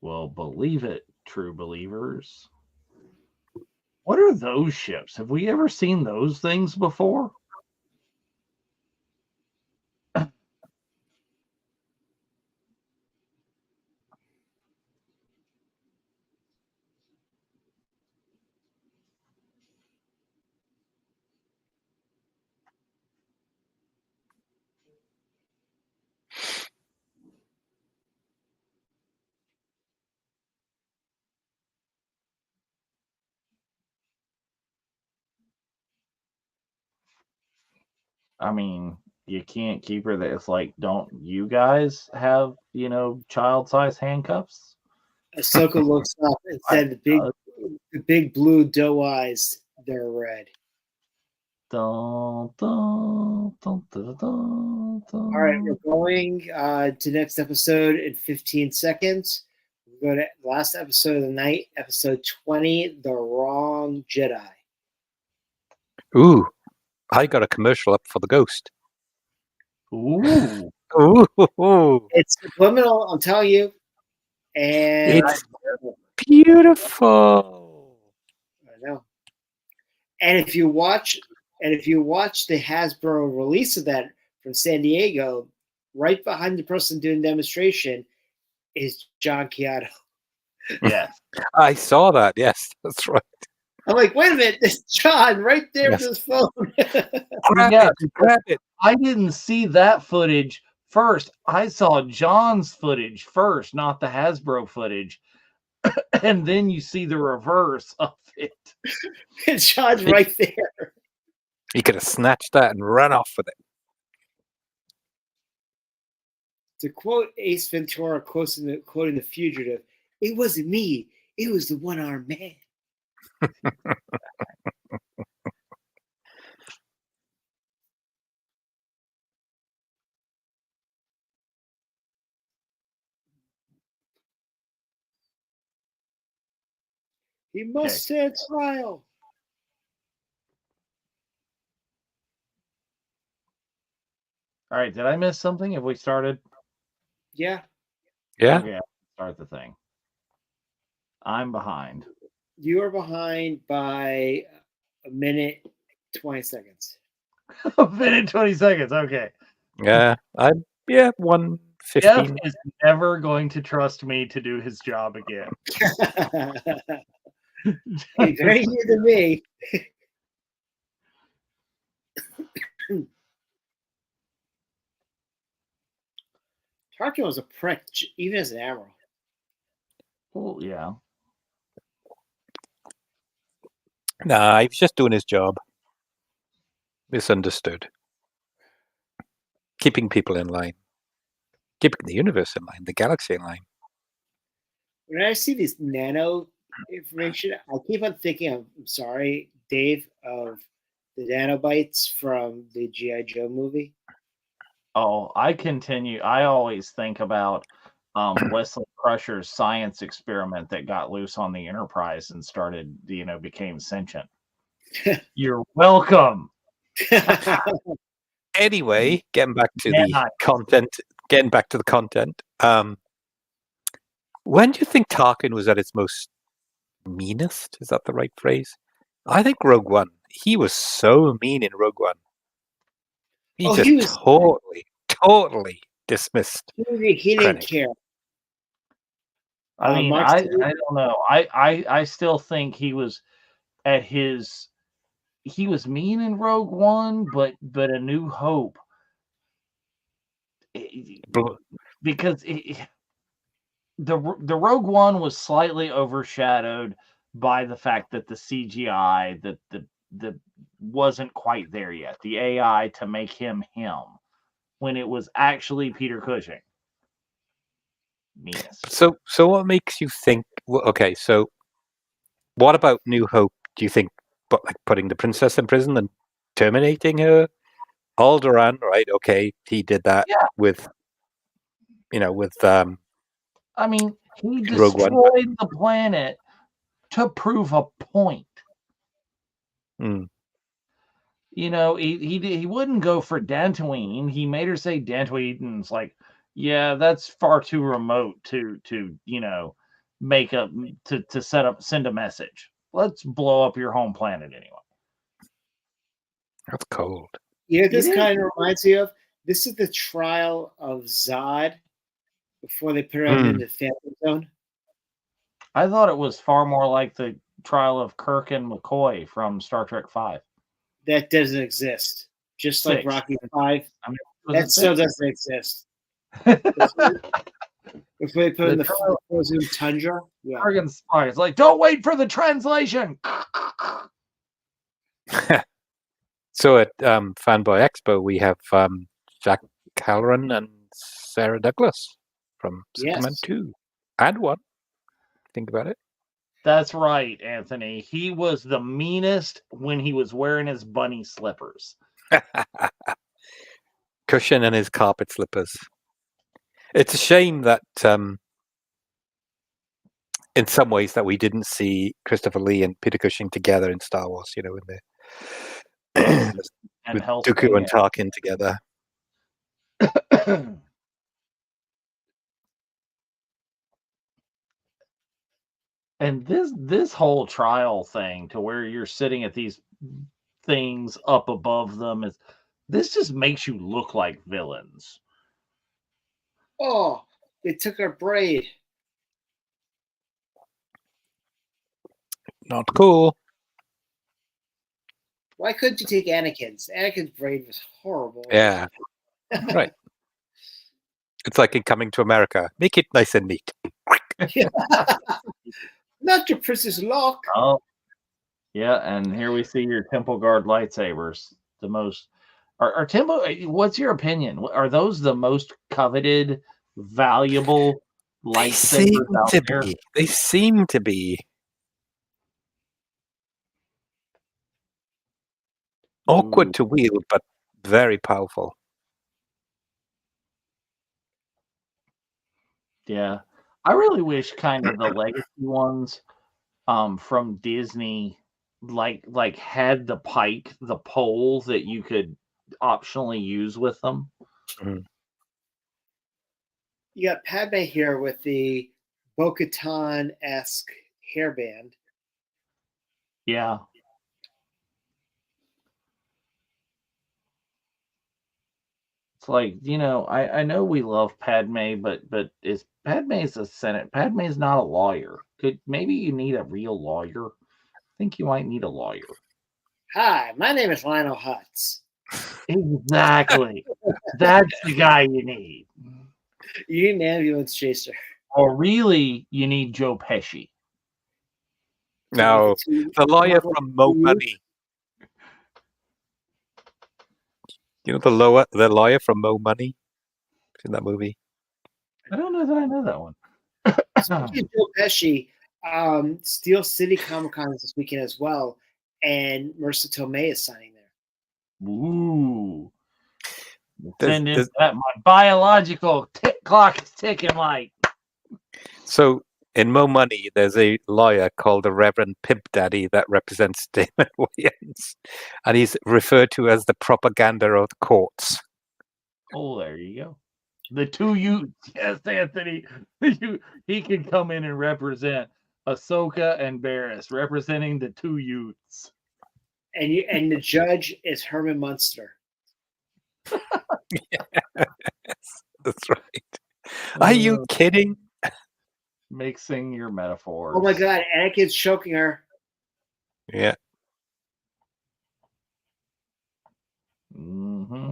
Well, believe it, true believers. What are those ships? Have we ever seen those things before? I mean, you can't keep her there. It's like, don't you guys have, child-sized handcuffs? Ahsoka looks up and said, "The big blue doe eyes, they're red." Dun, dun, dun, dun, dun, dun. All right, we're going to next episode in 15 seconds. We'll go to the last episode of the night, episode 20, The Wrong Jedi. Ooh, I got a commercial up for the Ghost. Ooh. Ooh. It's subliminal, I'm telling you. And It's beautiful. I know. And if you watch the Hasbro release of that from San Diego, right behind the person doing the demonstration is John Keanu. Yes. I saw that. Yes, that's right. I'm like, wait a minute, there's John right there with his phone. Grab it. I didn't see that footage first. I saw John's footage first, not the Hasbro footage. And then you see the reverse of it. John's right there. He could have snatched that and run off with it. To quote Ace Ventura, quoting the fugitive, "It wasn't me. It was the one-armed man." He must stand trial. All right, did I miss something? Have we started? Yeah. Yeah. Okay, start the thing. I'm behind. You are behind by a minute, 20 seconds. A minute, 20 seconds. Okay. Yeah. 1:15. Jeff is never going to trust me to do his job again. Hey, very near to me. Tarkin was a prick, even as an admiral. Well, yeah. Nah, he was just doing his job. Misunderstood. Keeping people in line. Keeping the universe in line, the galaxy in line. When I see this nano information, I keep on thinking of, I'm sorry, Dave, of the nanobites from the G.I. Joe movie. Oh, I always think about Wesley Crusher's science experiment that got loose on the Enterprise and started, became sentient. You're welcome. Anyway, getting back to Yeah. the content. When do you think Tarkin was at its most meanest? Is that the right phrase? I think Rogue One. He was so mean in Rogue One. He was totally dismissed. He didn't care. I mean, I don't know. I still think he was at his. He was mean in Rogue One, but A New Hope, because the Rogue One was slightly overshadowed by the fact that the CGI that wasn't quite there yet. The AI to make him when it was actually Peter Cushing. Meanest. So what makes you think? Okay, so what about New Hope? Do you think, like putting the princess in prison and terminating her? Alderaan, right? Okay, he did that with. I mean, he destroyed the planet to prove a point. Mm. He wouldn't go for Dantooine. He made her say Dantooine, and it's like, yeah, that's far too remote to make up to send a message. Let's blow up your home planet anyway. That's cold. This kind of reminds me of, this is the trial of Zod before they put him in the Phantom Zone. I thought it was far more like the trial of Kirk and McCoy from Star Trek V. That doesn't exist. Just 6. Like Rocky V. That still doesn't exist. If they put in the frozen tundra, it's like, don't wait for the translation. So at Fanboy Expo, we have Jack Halloran and Sarah Douglas from Superman 2 and 1. Think about it. That's right, Anthony. He was the meanest when he was wearing his bunny slippers. Cushion and his carpet slippers. It's a shame that in some ways that we didn't see Christopher Lee and Peter Cushing together in Star Wars, in the with Dooku and Tarkin together. And this whole trial thing, to where you're sitting at these things up above them, this just makes you look like villains. Oh, they took our braid. Not cool. Why couldn't you take Anakin's? Anakin's braid was horrible. Yeah. Right. It's like in Coming to America. Make it nice and neat. Not your Princess Locke. Oh, yeah, and here we see your Temple Guard lightsabers. The most are Temple. What's your opinion? Are those the most coveted, valuable lightsabers out there? They seem to be. Awkward to wield, but very powerful. Yeah. I really wish kind of the legacy ones from Disney like had the pike, the pole that you could optionally use with them. Mm-hmm. You got Padme here with the Bo-Katan-esque hairband. Yeah. It's like, I know we love Padme, but Padme's a Senate. Padme's not a lawyer. Maybe you need a real lawyer. I think you might need a lawyer. Hi, my name is Lionel Hutz. Exactly. That's the guy you need. You need an ambulance chaser. Or really, you need Joe Pesci. No, the lawyer from Mo Money. You know the lawyer from Mo Money in that movie. I don't know that I know that one. Speaking of Joe Pesci, Steel City Comic Con is this weekend as well, and Marissa Tomei is signing there. Ooh. There's- Send in there's- that my biological tick clock is ticking like. So in Mo Money, there's a lawyer called the Reverend Pimp Daddy that represents Damon Wayans, and he's referred to as the propaganda of the courts. Oh, there you go. The two youths. Yes, Anthony. He can come in and represent Ahsoka and Barris, representing the two youths. And the judge is Herman Munster. That's right. Are you kidding? Mixing your metaphors. Oh my God, Anakin's choking her. Yeah. Mm-hmm.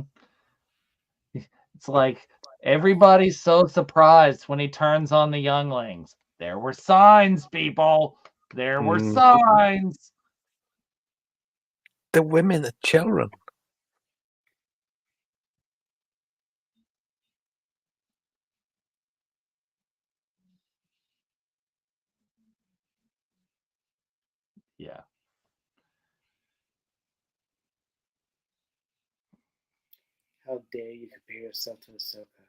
It's like everybody's so surprised when he turns on the younglings. There were signs, people. There were signs. The women and children. Yeah. How dare you compare yourself to Ahsoka?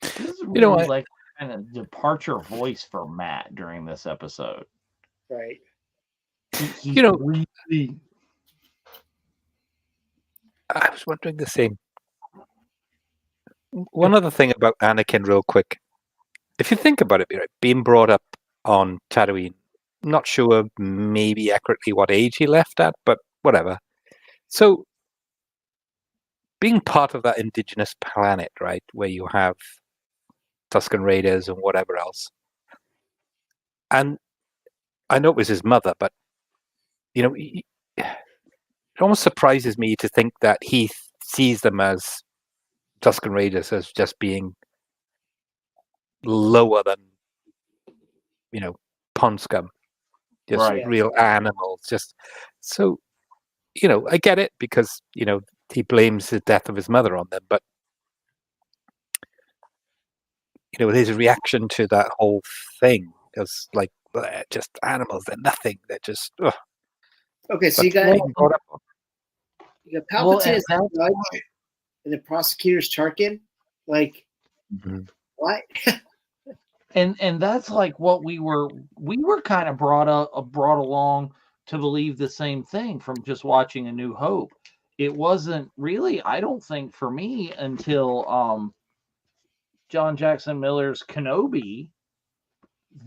This is really You know what? like kind of departure voice for Matt during this episode. Right. He You know- really. I was wondering the same. One other thing about Anakin, real quick. If you think about it, right, being brought up on Tatooine, not sure maybe accurately what age he left at, but whatever. So, being part of that indigenous planet, right, where you have Tusken Raiders and whatever else, and I know it was his mother, but you know, it almost surprises me to think that he sees them as Tusken Raiders as just being lower than, you know, pond scum, just Right. real animals. Just so, you know, I get it because, you know, he blames the death of his mother on them, but you know, his reaction to that whole thing is like, they're just animals. They're nothing. They're just. Ugh. Okay, so But you got being brought up on- Palpatine as and the judge, and the prosecutor's Tarkin. Like, what? and that's like what we were kind of brought along to believe the same thing from just watching A New Hope. It wasn't really, I don't think, for me until John Jackson Miller's Kenobi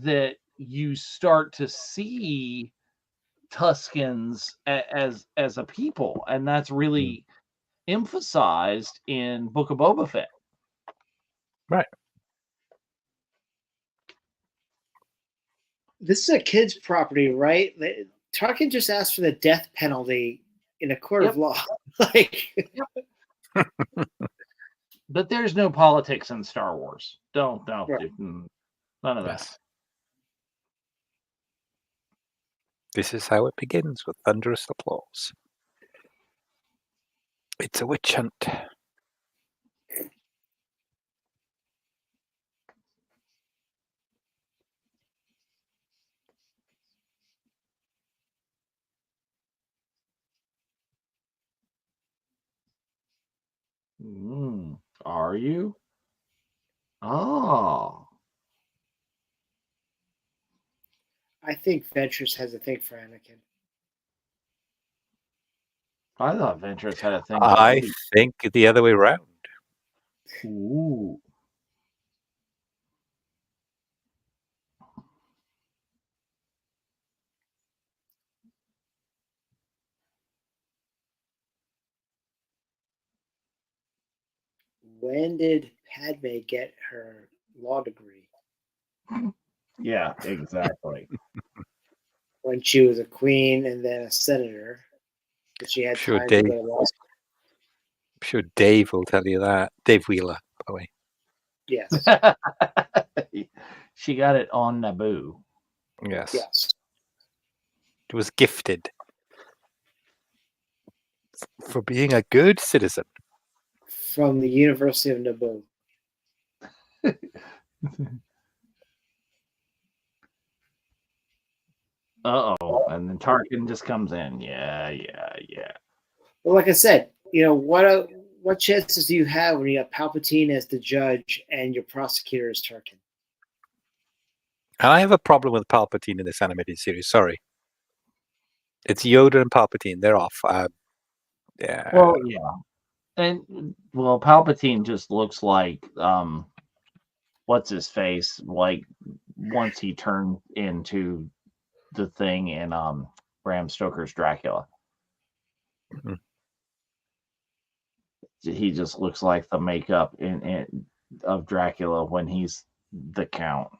that you start to see Tuskens as a people, and that's really emphasized in Book of Boba Fett. Right. This is a kid's property, right? Tarkin just asked for the death penalty in a court of law. Like, But there's no politics in Star Wars. Don't Right. none of that. Yes. This is how it begins, with thunderous applause. It's a witch hunt. Are you? Oh, I think Ventress has a thing for Anakin. I thought Ventress had a thing for I Obi. think the other way around. Ooh. When did Padme get her law degree? Yeah, exactly. When she was a queen and then a senator, but she had Sure, time Dave. to go to law school. I'm sure Dave will tell you that. Dave Wheeler, by the way. Yes, She got it on Naboo. Yes. yes. She was gifted for being a good citizen. From the University of Naboo. Uh-oh. And then Tarkin just comes in. Yeah. Well, like I said, what chances do you have when you have Palpatine as the judge and your prosecutor is Tarkin? And I have a problem with Palpatine in this animated series. Sorry. It's Yoda and Palpatine. They're off. Yeah. Well, yeah. And well, Palpatine just looks like what's his face? Like once he turned into the thing in Bram Stoker's Dracula. Mhm. He just looks like the makeup in of Dracula when he's the Count.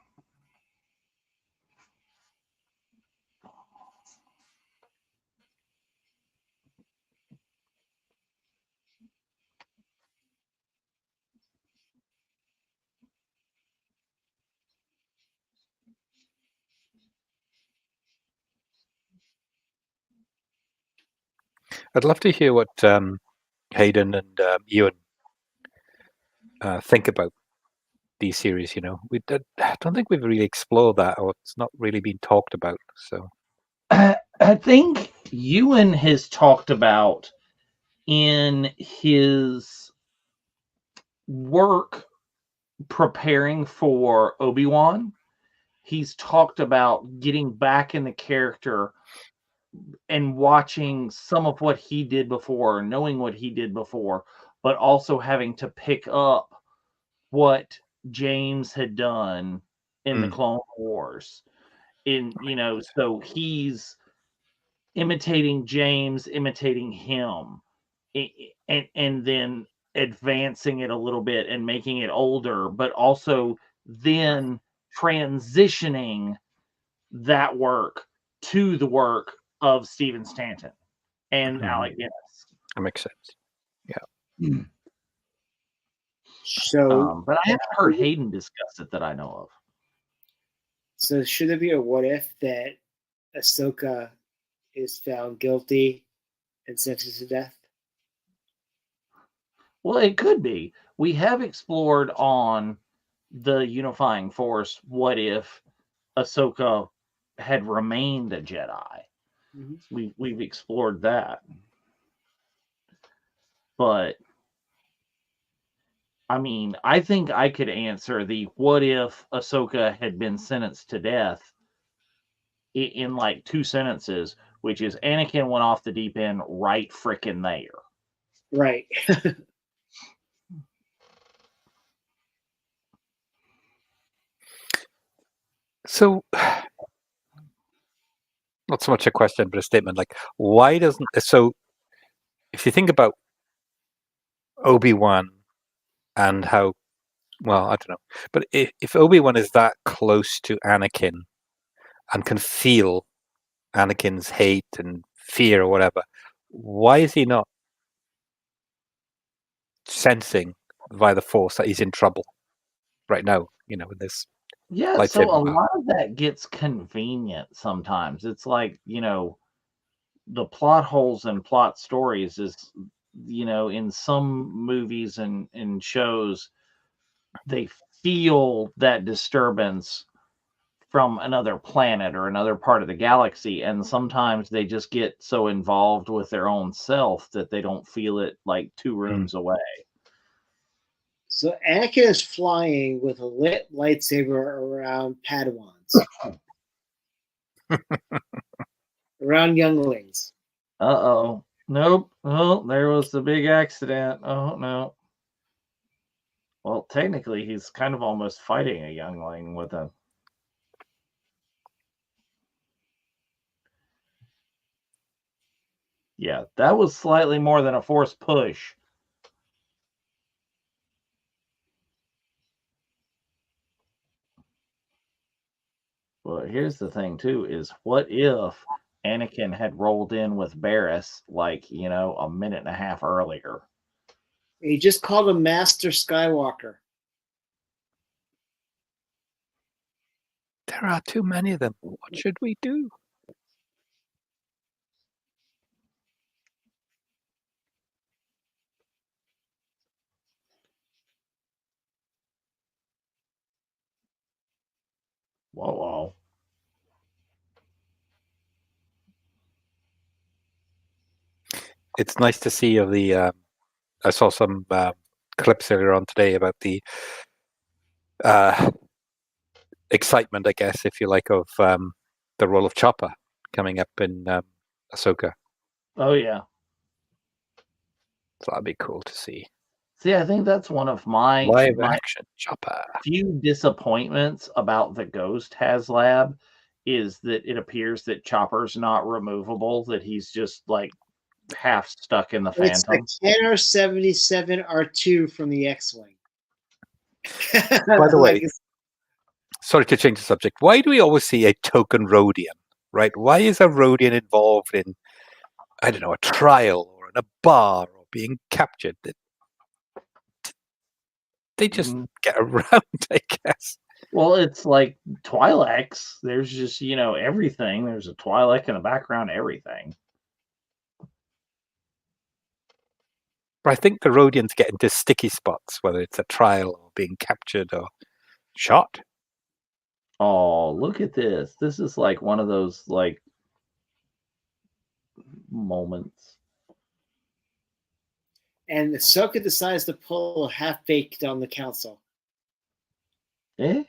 I'd love to hear what Hayden and Ewan think about these series. I don't think we've really explored that, or it's not really been talked about. So I think Ewan has talked about in his work preparing for Obi-Wan, he's talked about getting back in the character and watching some of what he did before, knowing what he did before, but also having to pick up what James had done in the Clone Wars. So he's imitating James, imitating him, and then advancing it a little bit and making it older, but also then transitioning that work to the work of Stephen Stanton and Alec Guinness. that makes sense. Yeah. So, But I haven't heard Hayden discuss it that I know of. so should there be a what if that Ahsoka is found guilty and sentenced to death? Well, it could be. We have explored on the Unifying Force what if Ahsoka had remained a Jedi. Mm-hmm. We've explored that. But I mean, I think I could answer the what if Ahsoka had been sentenced to death in like 2 sentences, which is Anakin went off the deep end right frickin' there. Right. So, not so much a question, but a statement. Like, why doesn't so? If you think about Obi-Wan and how, well, I don't know, but if Obi-Wan is that close to Anakin and can feel Anakin's hate and fear or whatever, why is he not sensing via the Force that he's in trouble right now? With this Yeah, so lightsaber a power? lot of that gets convenient sometimes. It's like, the plot holes and plot stories is, in some movies and shows, they feel that disturbance from another planet or another part of the galaxy, and sometimes they just get so involved with their own self that they don't feel it like 2 rooms away. So Anakin is flying with a lit lightsaber around Padawans, around younglings. Uh-oh. Nope. Oh, there was the big accident. Oh, no. Well, technically, he's kind of almost fighting a youngling with a... Yeah, that was slightly more than a forced push. Well, here's the thing too: is what if Anakin had rolled in with Barriss like a minute and a half earlier? He just called him Master Skywalker. There are too many of them. What should we do? Whoa. It's nice to see of the. I saw some clips earlier on today about the excitement, I guess, if you like, of the role of Chopper coming up in Ahsoka. Oh yeah. So that'd be cool to see. See, I think that's one of my Live action Chopper. few disappointments about the Ghost HasLab is that it appears that Chopper's not removable, that he's just like half stuck in the It's Phantom. the Kenner 77 R2 from the X-Wing. By the way, sorry to change the subject. Why do we always see a token Rhodian, right? Why is a Rhodian involved in, I don't know, a trial or in a bar or being captured? They just get around, I guess. Well, it's like Twi'leks. There's just, everything. There's a Twi'lek in the background, everything. But I think the Rhodians get into sticky spots, whether it's a trial or being captured or shot. Oh, look at this. This is like one of those, like, moments. And Ahsoka decides to pull a half-baked on the council. Eh?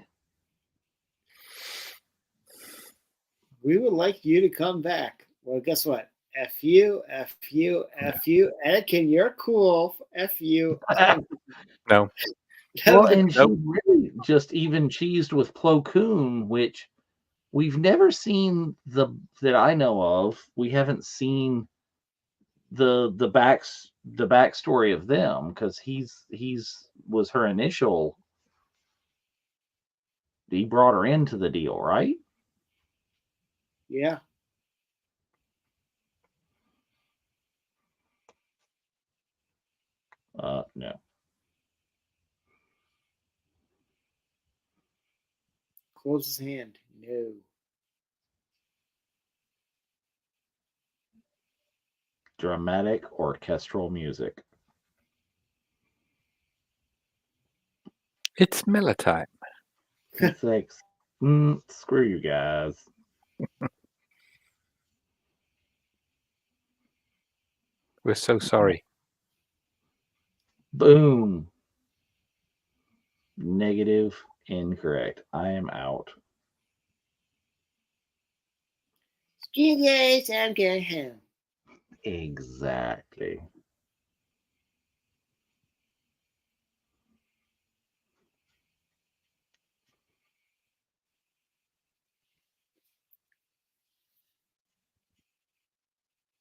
We would like you to come back. Well, guess what? F you, F you, F you. Anakin, you're cool. F you. No. Well, and she really just even cheesed with Plo Koon, which we've never seen that I know of. We haven't seen the backstory of them, because he's was her initial. He brought her into the deal, right? Yeah. No. Close his hand. No. Dramatic orchestral music. It's Miller time. It's like, screw you guys. We're so sorry. Boom. Negative. Incorrect. I am out. Excuse me, I'm going home. Exactly.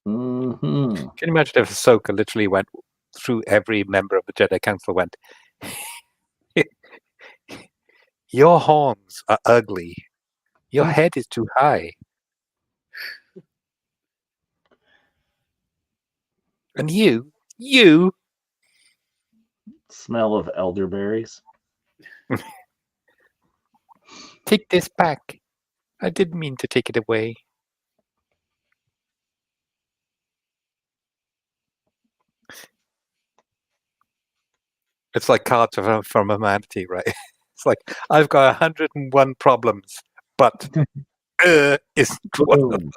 Mm-hmm. Can you imagine if Ahsoka literally went through every member of the Jedi Council, went, your horns are ugly. Your head is too high. And you Smell of elderberries. take this back. I didn't mean to take it away. It's like Cards from Humanity, right? It's like, I've got 101 problems, but isn't one of them.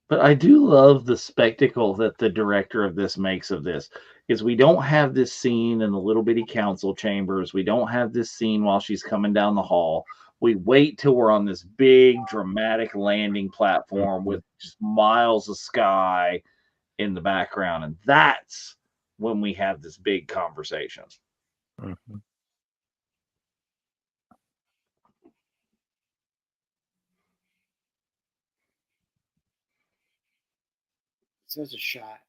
But I do love the spectacle that the director of this makes of this, because we don't have this scene in the little bitty council chambers. We don't have this scene while she's coming down the hall. We wait till we're on this big dramatic landing platform with just miles of sky in the background. And that's when we have this big conversation. Mm-hmm. Such a shot.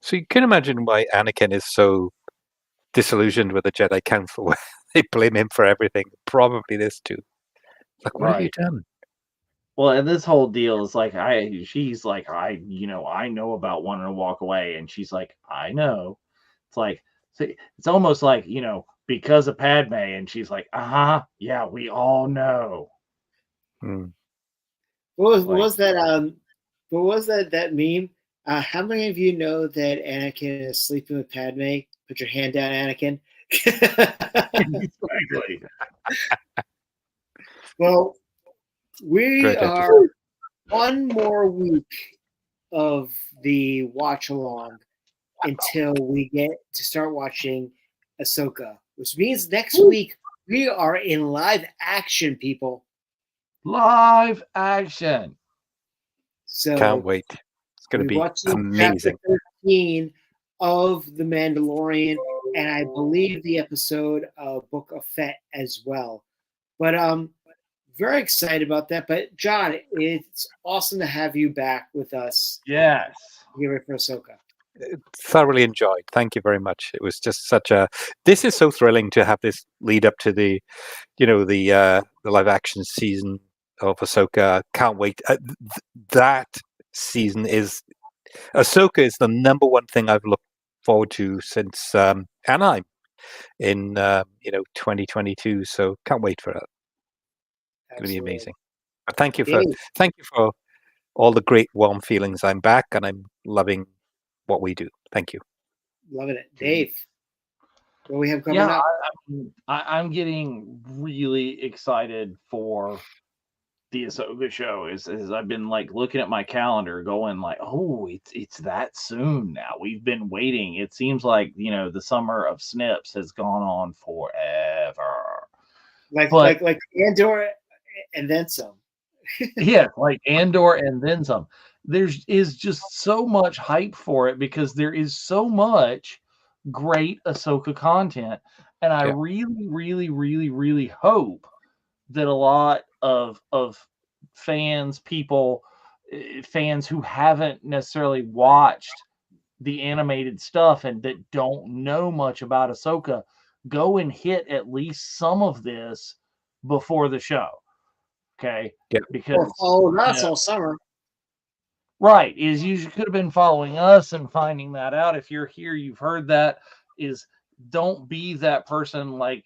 So you can imagine why Anakin is so disillusioned with the Jedi Council where they blame him for everything. Probably this too. Like, what have you done? Well, and this whole deal is like, she's like, I know about wanting to walk away, and she's like, I know. It's like, it's almost like, because of Padme, and she's like, yeah, we all know. What was that? What was that meme? How many of you know that Anakin is sleeping with Padme? Put your hand down, Anakin. Exactly. Well, we Great are episode. one more week of the watch along until we get to start watching Ahsoka, which means next week we are in live action, people. Live action. So Can't wait. It's going to be amazing. Chapter 13 of The Mandalorian, and I believe the episode of Book of Fett as well. But very excited about that. But John, it's awesome to have you back with us. Yes. Here for Ahsoka. Thoroughly enjoyed. Thank you very much. It was just this is so thrilling to have this lead up to the live action season of Ahsoka. Can't wait. That season Ahsoka is the number one thing I've looked forward to since Anaheim in 2022. So can't wait for it. It's going to be amazing. But thank you for all the great warm feelings. I'm back and I'm loving what we do. Thank you. Loving it. Dave, what we have coming up? I'm getting really excited for the Ahsoka show. As I've been like looking at my calendar going like, oh, it's that soon now. We've been waiting. It seems like, the Summer of Snips has gone on forever. Like Andor and then some. Yeah, like Andor and then some. There is just so much hype for it because there is so much great Ahsoka content. And I really, really, really, really hope that a lot of fans who haven't necessarily watched the animated stuff and that don't know much about Ahsoka go and hit at least some of this before the show. Okay. Yeah. Because that's all summer. Right. Is you could have been following us and finding that out. If you're here, you've heard that. Is don't be that person like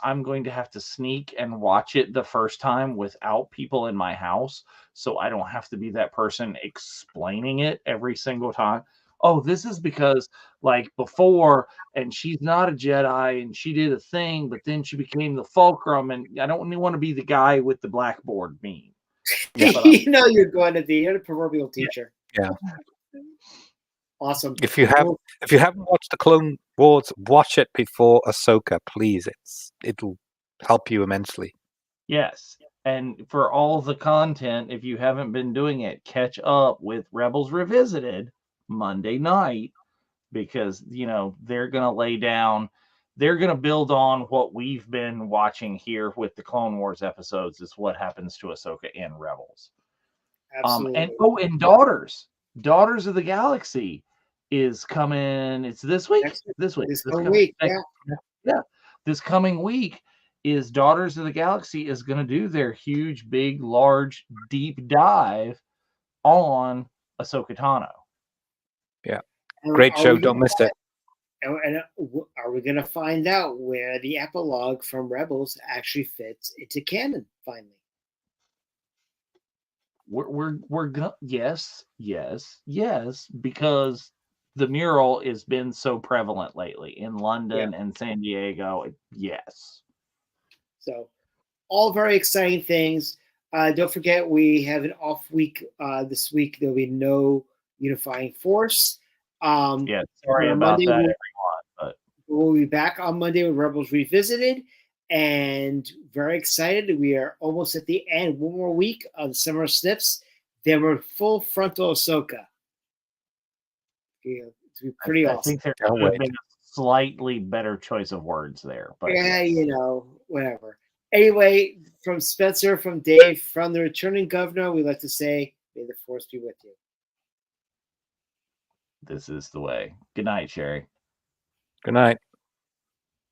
I'm going to have to sneak and watch it the first time without people in my house. So I don't have to be that person explaining it every single time. Oh, this is because like before, and she's not a Jedi and she did a thing, but then she became the fulcrum. And I don't want to be the guy with the blackboard meme. Yeah, you're going to be. You're the proverbial teacher. Yeah. Awesome. If you haven't watched the Clone Wars, watch it before Ahsoka, please. It'll help you immensely. Yes. And for all the content, if you haven't been doing it, catch up with Rebels Revisited Monday night because, they're going to lay down, they're going to build on what we've been watching here with the Clone Wars episodes is what happens to Ahsoka in Rebels. Absolutely. And Daughters of the Galaxy is coming. It's this week. This coming week. Yeah. This coming week is Daughters of the Galaxy is going to do their huge, big, large, deep dive on Ahsoka Tano. Yeah. Great show. Don't miss it. And are we going to find out where the epilogue from Rebels actually fits into canon finally? We're gonna yes, because the mural has been so prevalent lately in London and San Diego. Yes. So, all very exciting things. Don't forget, we have an off week this week. There'll be no Unifying Force. Sorry about that, everyone. But we'll be back on Monday with Rebels Revisited. And very excited. We are almost at the end. One more week of Summer of Snips. Then we're full frontal Ahsoka. It's pretty awesome. I think there could have been a slightly better choice of words there. But whatever. Anyway, from Spencer, from Dave, from the returning governor, we'd like to say, may the Force be with you. This is the way. Good night, Sherry. Good night.